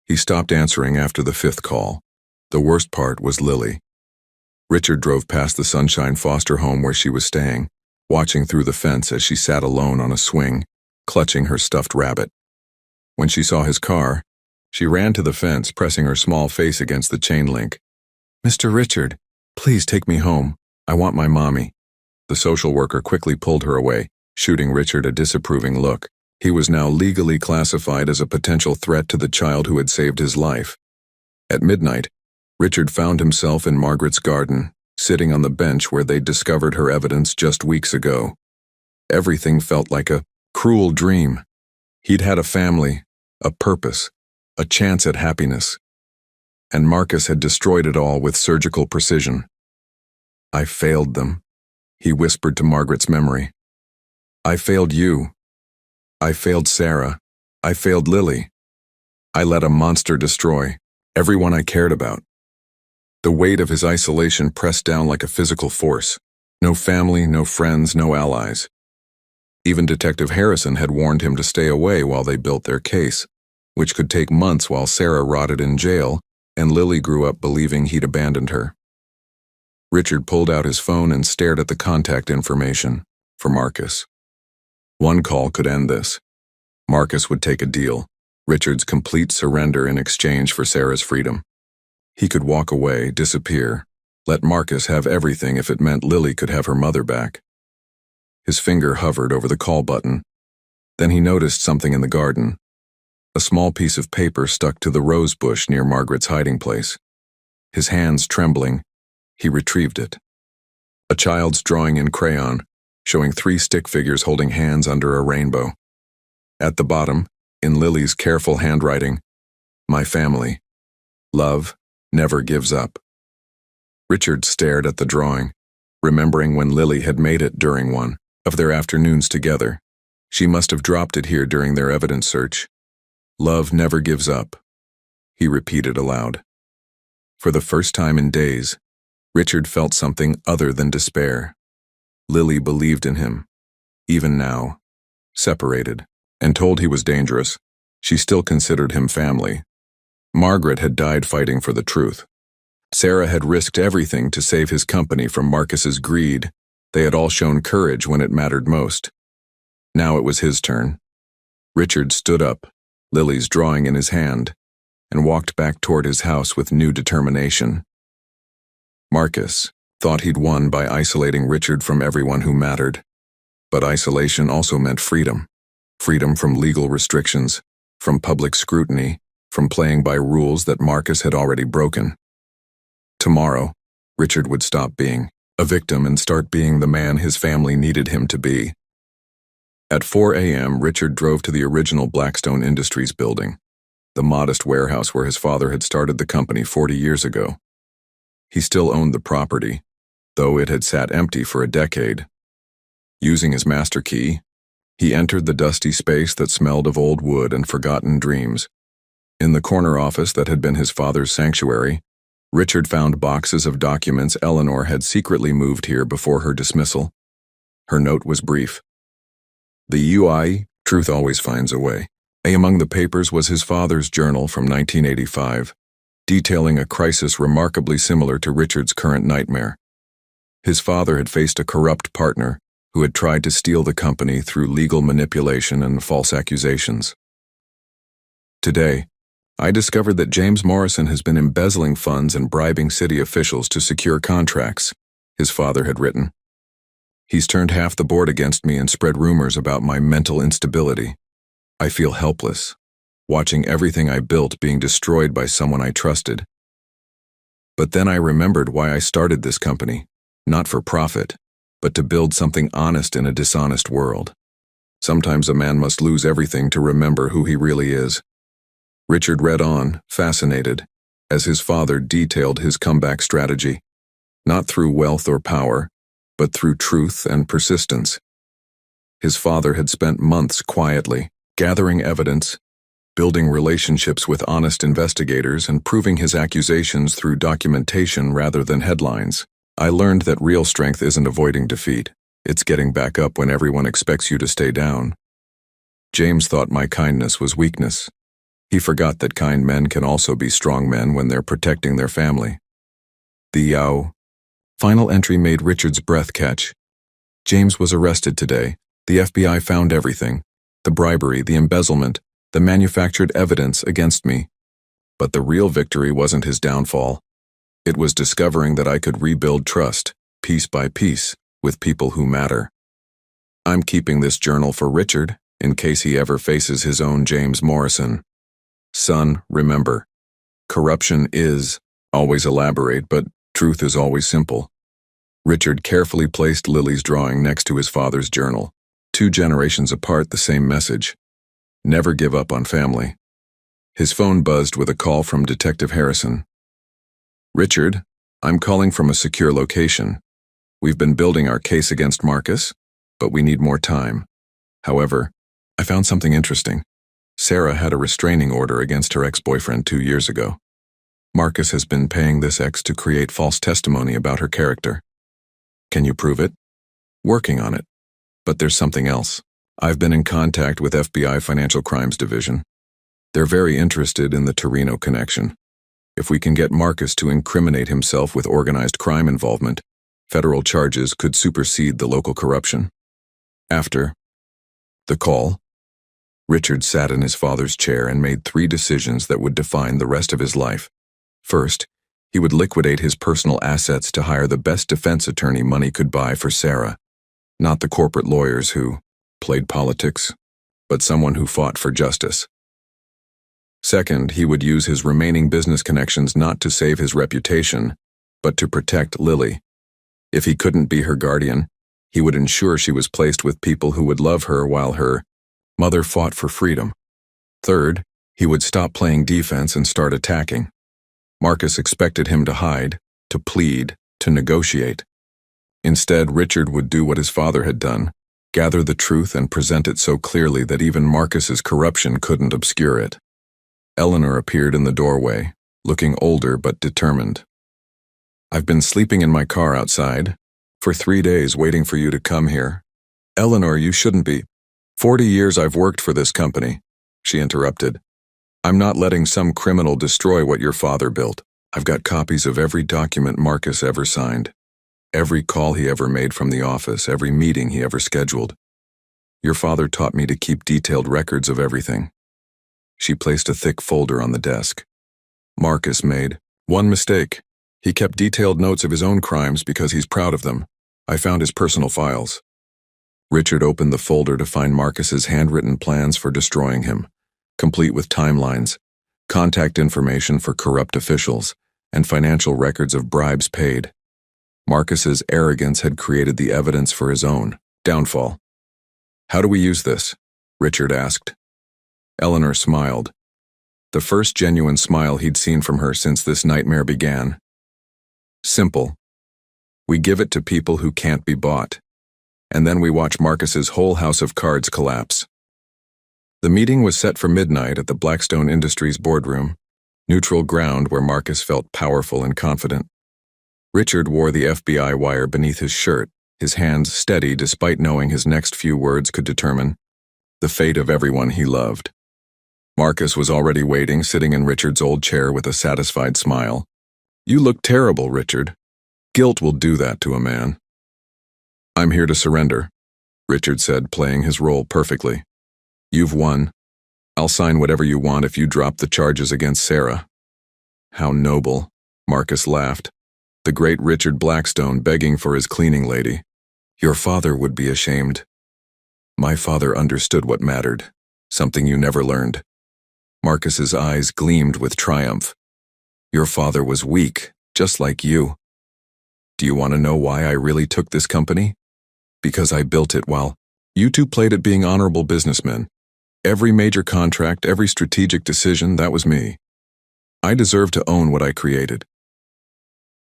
A: He stopped answering after the 5th call. The worst part was Lily. Richard drove past the Sunshine foster home where she was staying, watching through the fence as she sat alone on a swing, clutching her stuffed rabbit. When she saw his car, she ran to the fence, pressing her small face against the chain link. "Mr. Richard, please take me home. I want my mommy." The social worker quickly pulled her away, shooting Richard a disapproving look. He was now legally classified as a potential threat to the child who had saved his life. At midnight, Richard found himself in Margaret's garden, sitting on the bench where they'd discovered her evidence just weeks ago. Everything felt like a cruel dream. He'd had a family, a purpose, a chance at happiness. And Marcus had destroyed it all with surgical precision. "I failed them," he whispered to Margaret's memory. "I failed you. I failed Sarah. I failed Lily. I let a monster destroy everyone I cared about." The weight of his isolation pressed down like a physical force. No family, no friends, no allies. Even Detective Harrison had warned him to stay away while they built their case, which could take months while Sarah rotted in jail and Lily grew up believing he'd abandoned her. Richard pulled out his phone and stared at the contact information for Marcus. One call could end this. Marcus would take a deal, Richard's complete surrender in exchange for Sarah's freedom. He could walk away, disappear, let Marcus have everything if it meant Lily could have her mother back. His finger hovered over the call button. Then he noticed something in the garden. A small piece of paper stuck to the rose bush near Margaret's hiding place. His hands trembling, he retrieved it. A child's drawing in crayon, showing 3 stick figures holding hands under a rainbow. At the bottom, in Lily's careful handwriting, "My family. Love never gives up." Richard stared at the drawing, remembering when Lily had made it during one of their afternoons together. She must have dropped it here during their evidence search. Love never gives up, he repeated aloud. For the first time in days, Richard felt something other than despair. Lily believed in him. Even now, separated, and told he was dangerous, she still considered him family. Margaret had died fighting for the truth. Sarah had risked everything to save his company from Marcus's greed. They had all shown courage when it mattered most. Now it was his turn. Richard stood up, Lily's drawing in his hand, and walked back toward his house with new determination. Marcus thought he'd won by isolating Richard from everyone who mattered. But isolation also meant freedom. Freedom from legal restrictions, from public scrutiny, from playing by rules that Marcus had already broken. Tomorrow, Richard would stop being a victim and start being the man his family needed him to be. At 4 a.m., Richard drove to the original Blackstone Industries building, the modest warehouse where his father had started the company 40 years ago. He still owned the property, though it had sat empty for a decade. Using his master key, he entered the dusty space that smelled of old wood and forgotten dreams. In the corner office that had been his father's sanctuary, Richard found boxes of documents Eleanor had secretly moved here before her dismissal. Her note was brief. The UI, truth always finds a way. Among the papers was his father's journal from 1985, detailing a crisis remarkably similar to Richard's current nightmare. His father had faced a corrupt partner who had tried to steal the company through legal manipulation and false accusations. Today, I discovered that James Morrison has been embezzling funds and bribing city officials to secure contracts, his father had written. He's turned half the board against me and spread rumors about my mental instability. I feel helpless, watching everything I built being destroyed by someone I trusted. But then I remembered why I started this company, not for profit, but to build something honest in a dishonest world. Sometimes a man must lose everything to remember who he really is. Richard read on, fascinated, as his father detailed his comeback strategy, not through wealth or power, but through truth and persistence. His father had spent months quietly, gathering evidence, building relationships with honest investigators, and proving his accusations through documentation rather than headlines. I learned that real strength isn't avoiding defeat, it's getting back up when everyone expects you to stay down. James thought my kindness was weakness. He forgot that kind men can also be strong men when they're protecting their family. The final entry made Richard's breath catch. James was arrested today. The FBI found everything. The bribery, the embezzlement, the manufactured evidence against me. But the real victory wasn't his downfall. It was discovering that I could rebuild trust, piece by piece, with people who matter. I'm keeping this journal for Richard, in case he ever faces his own James Morrison. Son, remember, corruption is always elaborate, but truth is always simple. Richard carefully placed Lily's drawing next to his father's journal. 2 generations apart, the same message. Never give up on family. His phone buzzed with a call from Detective Harrison. Richard, I'm calling from a secure location. We've been building our case against Marcus, but we need more time. However, I found something interesting. Sarah had a restraining order against her ex-boyfriend 2 years ago. Marcus has been paying this ex to create false testimony about her character. Can you prove it? Working on it. But there's something else. I've been in contact with FBI Financial Crimes Division. They're very interested in the Torino connection. If we can get Marcus to incriminate himself with organized crime involvement, federal charges could supersede the local corruption. After the call, Richard sat in his father's chair and made 3 decisions that would define the rest of his life. First, he would liquidate his personal assets to hire the best defense attorney money could buy for Sarah, not the corporate lawyers who played politics, but someone who fought for justice. Second, he would use his remaining business connections not to save his reputation, but to protect Lily. If he couldn't be her guardian, he would ensure she was placed with people who would love her while her mother fought for freedom. Third, he would stop playing defense and start attacking. Marcus expected him to hide, to plead, to negotiate. Instead, Richard would do what his father had done, gather the truth and present it so clearly that even Marcus's corruption couldn't obscure it. Eleanor appeared in the doorway, looking older but determined. "I've been sleeping in my car outside for 3 days waiting for you to come here." "Eleanor, you shouldn't be. 40 years I've worked for this company," she interrupted. "I'm not letting some criminal destroy what your father built. I've got copies of every document Marcus ever signed, every call he ever made from the office, every meeting he ever scheduled. Your father taught me to keep detailed records of everything." She placed a thick folder on the desk. "Marcus made one mistake. He kept detailed notes of his own crimes because he's proud of them. I found his personal files." Richard opened the folder to find Marcus's handwritten plans for destroying him, complete with timelines, contact information for corrupt officials, and financial records of bribes paid. Marcus's arrogance had created the evidence for his own downfall. "How do we use this?" Richard asked. Eleanor smiled, the first genuine smile he'd seen from her since this nightmare began. "Simple. We give it to people who can't be bought, and then we watch Marcus's whole house of cards collapse." The meeting was set for midnight at the Blackstone Industries boardroom, neutral ground where Marcus felt powerful and confident. Richard wore the FBI wire beneath his shirt, his hands steady despite knowing his next few words could determine the fate of everyone he loved. Marcus was already waiting, sitting in Richard's old chair with a satisfied smile. "You look terrible, Richard. Guilt will do that to a man." "I'm here to surrender," Richard said, playing his role perfectly. "You've won. I'll sign whatever you want if you drop the charges against Sarah." "How noble," Marcus laughed. "The great Richard Blackstone begging for his cleaning lady. Your father would be ashamed." "My father understood what mattered, something you never learned." Marcus's eyes gleamed with triumph. "Your father was weak, just like you. Do you want to know why I really took this company? Because I built it while you two played at being honorable businessmen. Every major contract, every strategic decision, that was me. I deserve to own what I created."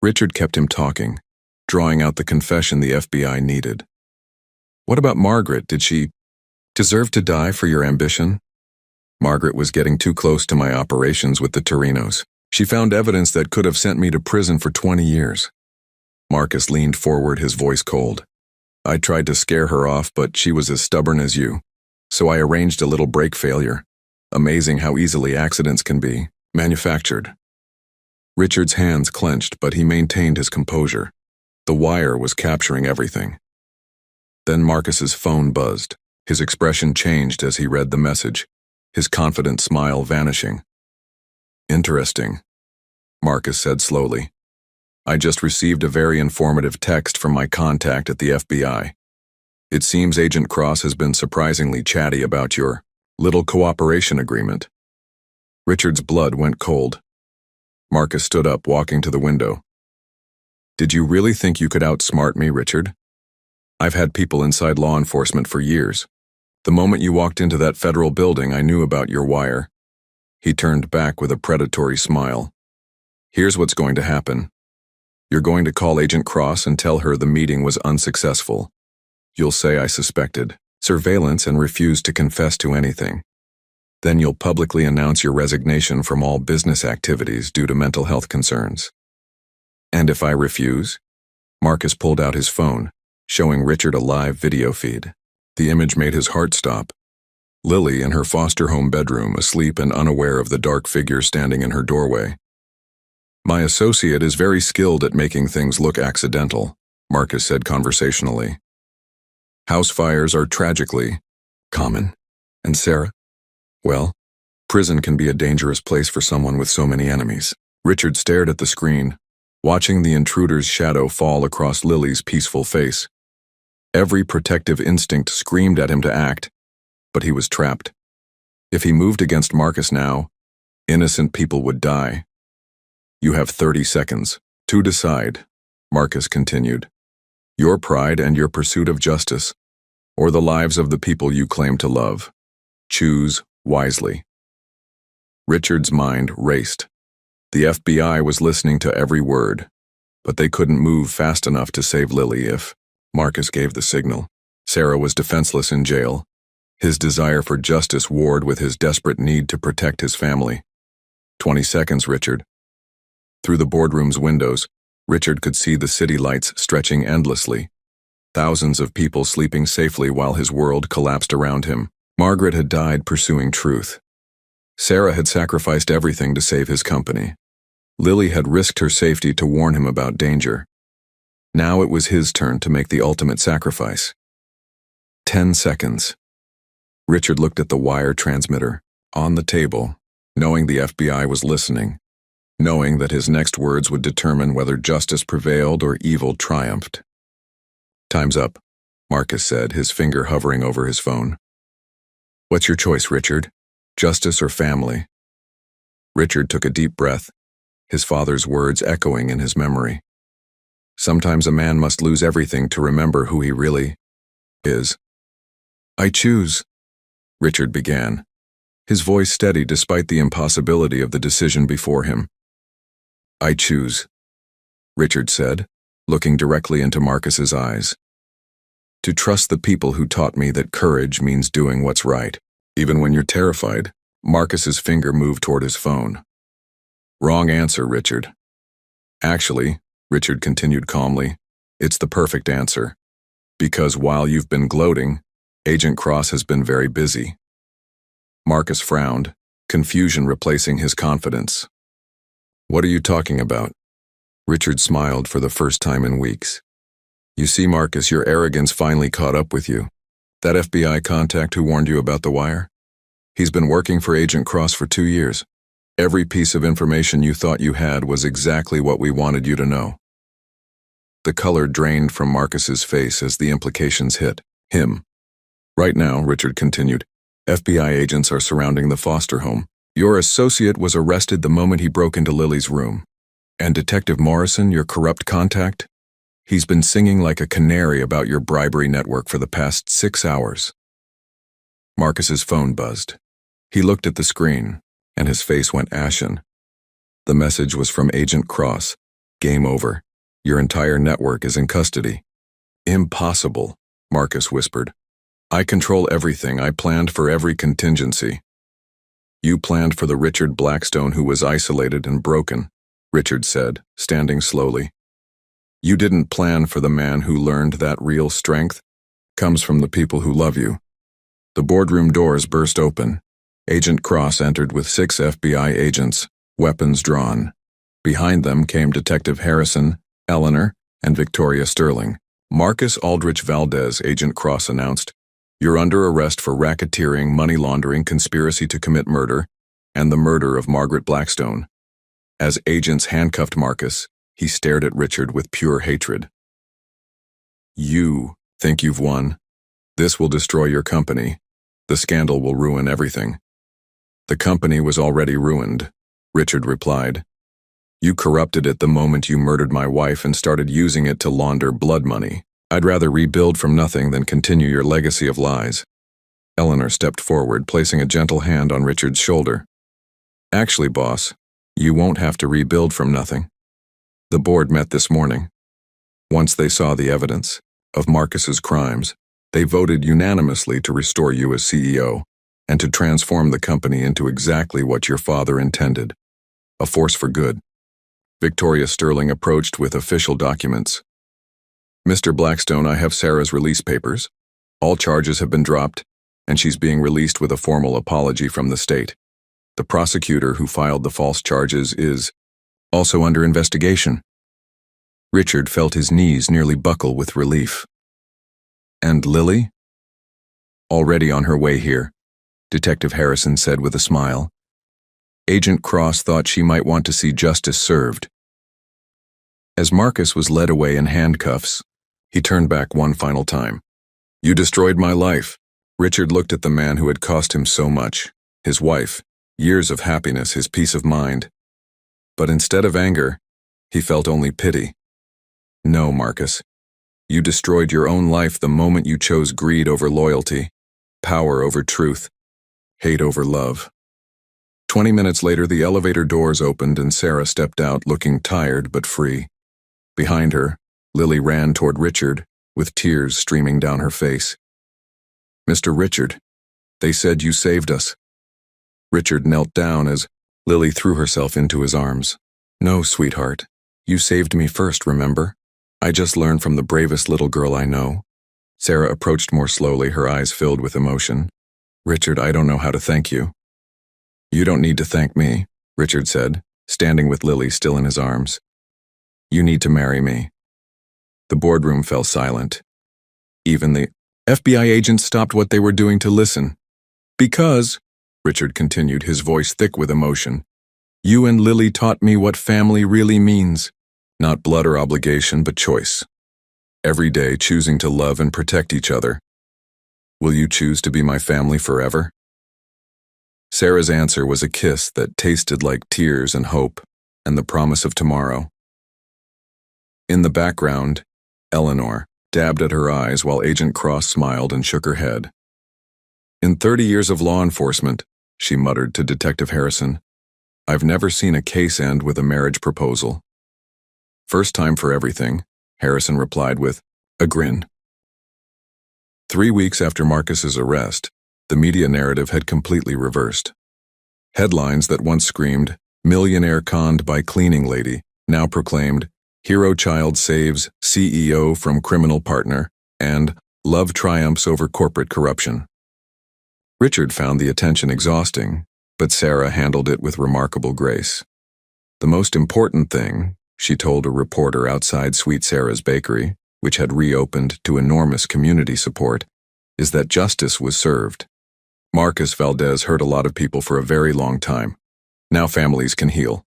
A: Richard kept him talking, drawing out the confession the FBI needed. "What about Margaret? Did she deserve to die for your ambition?" "Margaret was getting too close to my operations with the Torinos. She found evidence that could have sent me to prison for 20 years. Marcus leaned forward, his voice cold. "I tried to scare her off, but she was as stubborn as you. So I arranged a little brake failure. Amazing how easily accidents can be manufactured." Richard's hands clenched, but he maintained his composure. The wire was capturing everything. Then Marcus's phone buzzed. His expression changed as he read the message, his confident smile vanishing. "Interesting," Marcus said slowly. "I just received a very informative text from my contact at the FBI. It seems Agent Cross has been surprisingly chatty about your little cooperation agreement." Richard's blood went cold. Marcus stood up, walking to the window. "Did you really think you could outsmart me, Richard? I've had people inside law enforcement for years. The moment you walked into that federal building, I knew about your wire." He turned back with a predatory smile. "Here's what's going to happen. You're going to call Agent Cross and tell her the meeting was unsuccessful. You'll say I suspected surveillance and refused to confess to anything. Then you'll publicly announce your resignation from all business activities due to mental health concerns." "And if I refuse?" Marcus pulled out his phone, showing Richard a live video feed. The image made his heart stop. Lily in her foster home bedroom, asleep and unaware of the dark figure standing in her doorway. "My associate is very skilled at making things look accidental," Marcus said conversationally. "House fires are tragically common. And Sarah? Well, prison can be a dangerous place for someone with so many enemies." Richard stared at the screen, watching the intruder's shadow fall across Lily's peaceful face. Every protective instinct screamed at him to act, but he was trapped. If he moved against Marcus now, innocent people would die. "You have 30 seconds to decide," Marcus continued. "Your pride and your pursuit of justice, or the lives of the people you claim to love. Choose wisely." Richard's mind raced. The FBI was listening to every word, but they couldn't move fast enough to save Lily if Marcus gave the signal. Sarah was defenseless in jail. His desire for justice warred with his desperate need to protect his family. 20 seconds, Richard. Through the boardroom's windows, Richard could see the city lights stretching endlessly. Thousands of people sleeping safely while his world collapsed around him. Margaret had died pursuing truth. Sarah had sacrificed everything to save his company. Lily had risked her safety to warn him about danger. Now it was his turn to make the ultimate sacrifice. 10 seconds. Richard looked at the wire transmitter, on the table, knowing the FBI was listening, knowing that his next words would determine whether justice prevailed or evil triumphed. "Time's up," Marcus said, his finger hovering over his phone. "What's your choice, Richard? Justice or family?" Richard took a deep breath, his father's words echoing in his memory. Sometimes a man must lose everything to remember who he really is. "I choose," Richard began, his voice steady despite the impossibility of the decision before him. "I choose," Richard said, looking directly into Marcus's eyes. "To trust the people who taught me that courage means doing what's right, even when you're terrified." Marcus's finger moved toward his phone. "Wrong answer, Richard." "Actually," Richard continued calmly, "it's the perfect answer. Because while you've been gloating, Agent Cross has been very busy." Marcus frowned, confusion replacing his confidence. "What are you talking about?" Richard smiled for the first time in weeks. "You see, Marcus, your arrogance finally caught up with you. That FBI contact who warned you about the wire? He's been working for Agent Cross for 2 years. Every piece of information you thought you had was exactly what we wanted you to know." The color drained from Marcus's face as the implications hit him. "Right now," Richard continued, "FBI agents are surrounding the foster home. Your associate was arrested the moment he broke into Lily's room. And Detective Morrison, your corrupt contact? He's been singing like a canary about your bribery network for the past 6 hours." Marcus's phone buzzed. He looked at the screen, and his face went ashen. The message was from Agent Cross. "Game over. Your entire network is in custody." "Impossible," Marcus whispered. "I control everything. I planned for every contingency." "You planned for the Richard Blackstone who was isolated and broken," Richard said, standing slowly. "You didn't plan for the man who learned that real strength comes from the people who love you." The boardroom doors burst open. Agent Cross entered with 6 FBI agents, weapons drawn. Behind them came Detective Harrison, Eleanor, and Victoria Sterling. "Marcus Aldrich Valdez," Agent Cross announced. "You're under arrest for racketeering, money laundering, conspiracy to commit murder, and the murder of Margaret Blackstone." As agents handcuffed Marcus, he stared at Richard with pure hatred. "You think you've won? This will destroy your company. The scandal will ruin everything." "The company was already ruined," Richard replied. "You corrupted it the moment you murdered my wife and started using it to launder blood money. I'd rather rebuild from nothing than continue your legacy of lies." Eleanor stepped forward, placing a gentle hand on Richard's shoulder. "Actually, boss, you won't have to rebuild from nothing." The board met this morning. Once they saw the evidence of Marcus's crimes, they voted unanimously to restore you as CEO and to transform the company into exactly what your father intended, a force for good. Victoria Sterling approached with official documents. "Mr. Blackstone, I have Sarah's release papers. All charges have been dropped, and she's being released with a formal apology from the state. The prosecutor who filed the false charges is also under investigation." Richard felt his knees nearly buckle with relief. "And Lily?" "Already on her way here," Detective Harrison said with a smile. "Agent Cross thought she might want to see justice served." As Marcus was led away in handcuffs, he turned back one final time. "You destroyed my life." Richard looked at the man who had cost him so much, his wife, years of happiness, his peace of mind. But instead of anger, he felt only pity. "No, Marcus. You destroyed your own life the moment you chose greed over loyalty, power over truth, hate over love." 20 minutes later, the elevator doors opened and Sarah stepped out looking tired but free. Behind her, Lily ran toward Richard, with tears streaming down her face. "Mr. Richard, they said you saved us." Richard knelt down as Lily threw herself into his arms. No, sweetheart. You saved me first, remember? I just learned from the bravest little girl I know. Sarah approached more slowly, her eyes filled with emotion. Richard, I don't know how to thank you. You don't need to thank me, Richard said, standing with Lily still in his arms. You need to marry me. The boardroom fell silent. Even the FBI agents stopped what they were doing to listen. Because, Richard continued, his voice thick with emotion, you and Lily taught me what family really means. Not blood or obligation, but choice. Every day choosing to love and protect each other. Will you choose to be my family forever? Sarah's answer was a kiss that tasted like tears and hope, and the promise of tomorrow. In the background, Eleanor dabbed at her eyes while Agent Cross smiled and shook her head. In 30 years of law enforcement, she muttered to Detective Harrison, I've never seen a case end with a marriage proposal. First time for everything, Harrison replied with a grin. 3 weeks after Marcus's arrest, the media narrative had completely reversed. Headlines that once screamed, millionaire conned by cleaning lady, now proclaimed, hero child saves CEO from criminal partner, and love triumphs over corporate corruption. Richard found the attention exhausting, but Sarah handled it with remarkable grace. The most important thing, she told a reporter outside Sweet Sarah's bakery, which had reopened to enormous community support, is that justice was served. Marcus Valdez hurt a lot of people for a very long time. Now families can heal.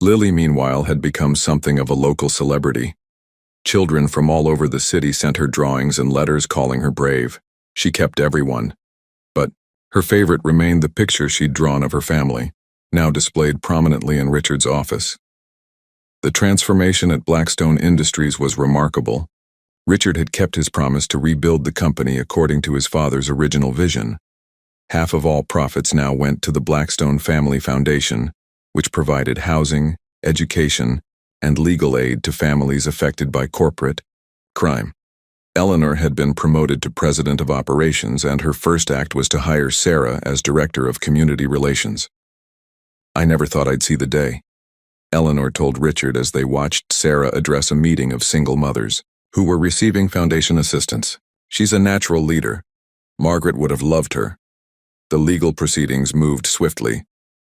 A: Lily, meanwhile, had become something of a local celebrity. Children from all over the city sent her drawings and letters calling her brave. She kept everyone. But her favorite remained the picture she'd drawn of her family, now displayed prominently in Richard's office. The transformation at Blackstone Industries was remarkable. Richard had kept his promise to rebuild the company according to his father's original vision. Half of all profits now went to the Blackstone Family Foundation, which provided housing, education, and legal aid to families affected by corporate crime. Eleanor had been promoted to president of operations, and her first act was to hire Sarah as director of community relations. I never thought I'd see the day, Eleanor told Richard as they watched Sarah address a meeting of single mothers who were receiving foundation assistance. She's a natural leader. Margaret would have loved her. The legal proceedings moved swiftly.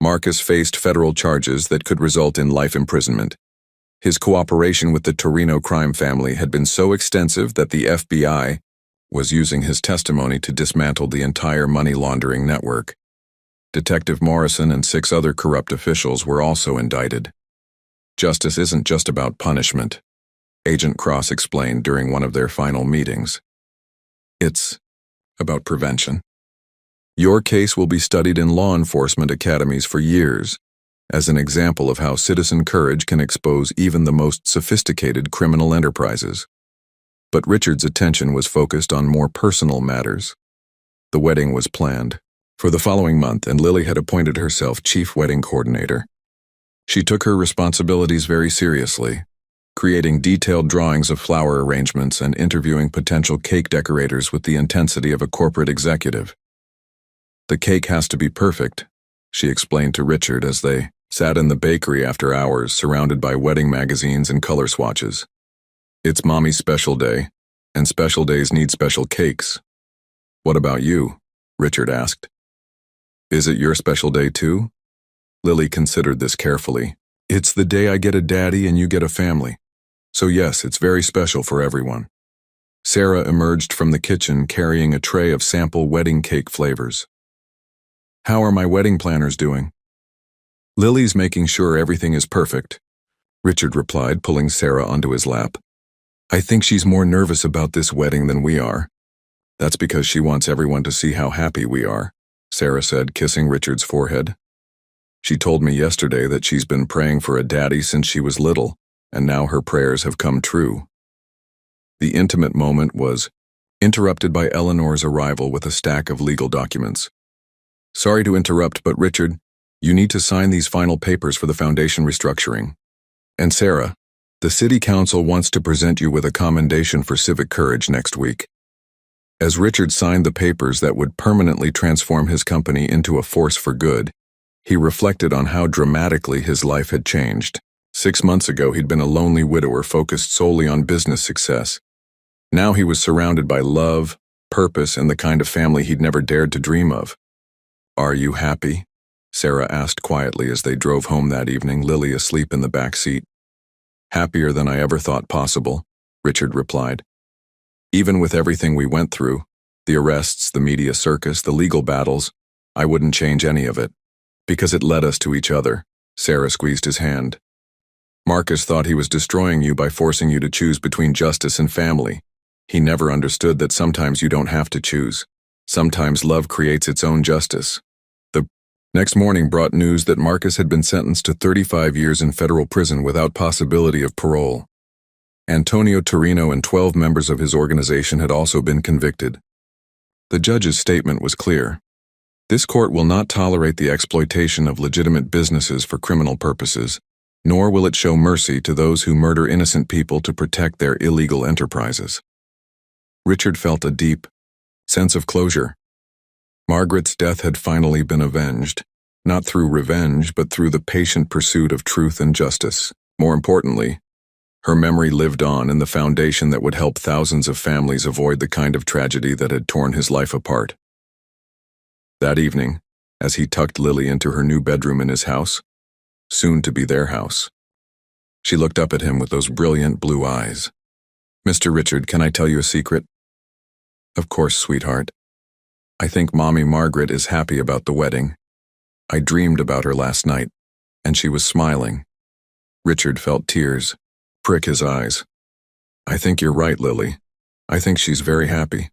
A: Marcus faced federal charges that could result in life imprisonment. His cooperation with the Torino crime family had been so extensive that the FBI was using his testimony to dismantle the entire money laundering network. Detective Morrison and 6 other corrupt officials were also indicted. Justice isn't just about punishment, Agent Cross explained during one of their final meetings. It's about prevention. Your case will be studied in law enforcement academies for years, as an example of how citizen courage can expose even the most sophisticated criminal enterprises. But Richard's attention was focused on more personal matters. The wedding was planned for the following month, and Lily had appointed herself chief wedding coordinator. She took her responsibilities very seriously, creating detailed drawings of flower arrangements and interviewing potential cake decorators with the intensity of a corporate executive. The cake has to be perfect, she explained to Richard as they sat in the bakery after hours, surrounded by wedding magazines and color swatches. It's Mommy's special day, and special days need special cakes. What about you? Richard asked. Is it your special day too? Lily considered this carefully. It's the day I get a daddy and you get a family. So yes, it's very special for everyone. Sarah emerged from the kitchen carrying a tray of sample wedding cake flavors. How are my wedding planners doing? Lily's making sure everything is perfect, Richard replied, pulling Sarah onto his lap. I think she's more nervous about this wedding than we are. That's because she wants everyone to see how happy we are, Sarah said, kissing Richard's forehead. She told me yesterday that she's been praying for a daddy since she was little, and now her prayers have come true. The intimate moment was interrupted by Eleanor's arrival with a stack of legal documents. Sorry to interrupt, but Richard, you need to sign these final papers for the foundation restructuring. And Sarah, the city council wants to present you with a commendation for civic courage next week. As Richard signed the papers that would permanently transform his company into a force for good, He reflected on how dramatically his life had changed. 6 months ago, he'd been a lonely widower focused solely on business success. Now he was surrounded by love, purpose, and the kind of family he'd never dared to dream of. "Are you happy?" Sarah asked quietly as they drove home that evening, Lily asleep in the back seat. "Happier than I ever thought possible," Richard replied. "Even with everything we went through, the arrests, the media circus, the legal battles, I wouldn't change any of it. Because it led us to each other." Sarah squeezed his hand. "Marcus thought he was destroying you by forcing you to choose between justice and family. He never understood that sometimes you don't have to choose. Sometimes love creates its own justice." The next morning brought news that Marcus had been sentenced to 35 years in federal prison without possibility of parole. Antonio Torino and 12 members of his organization had also been convicted. The judge's statement was clear. "This court will not tolerate the exploitation of legitimate businesses for criminal purposes, nor will it show mercy to those who murder innocent people to protect their illegal enterprises." Richard felt a deep sense of closure. Margaret's death had finally been avenged, not through revenge, but through the patient pursuit of truth and justice. More importantly, her memory lived on in the foundation that would help thousands of families avoid the kind of tragedy that had torn his life apart. That evening, as he tucked Lily into her new bedroom in his house, soon to be their house, she looked up at him with those brilliant blue eyes. "Mr. Richard, can I tell you a secret?" "Of course, sweetheart. I think Mommy Margaret is happy about the wedding. I dreamed about her last night, and she was smiling." Richard felt tears prick his eyes. "I think you're right, Lily. I think she's very happy."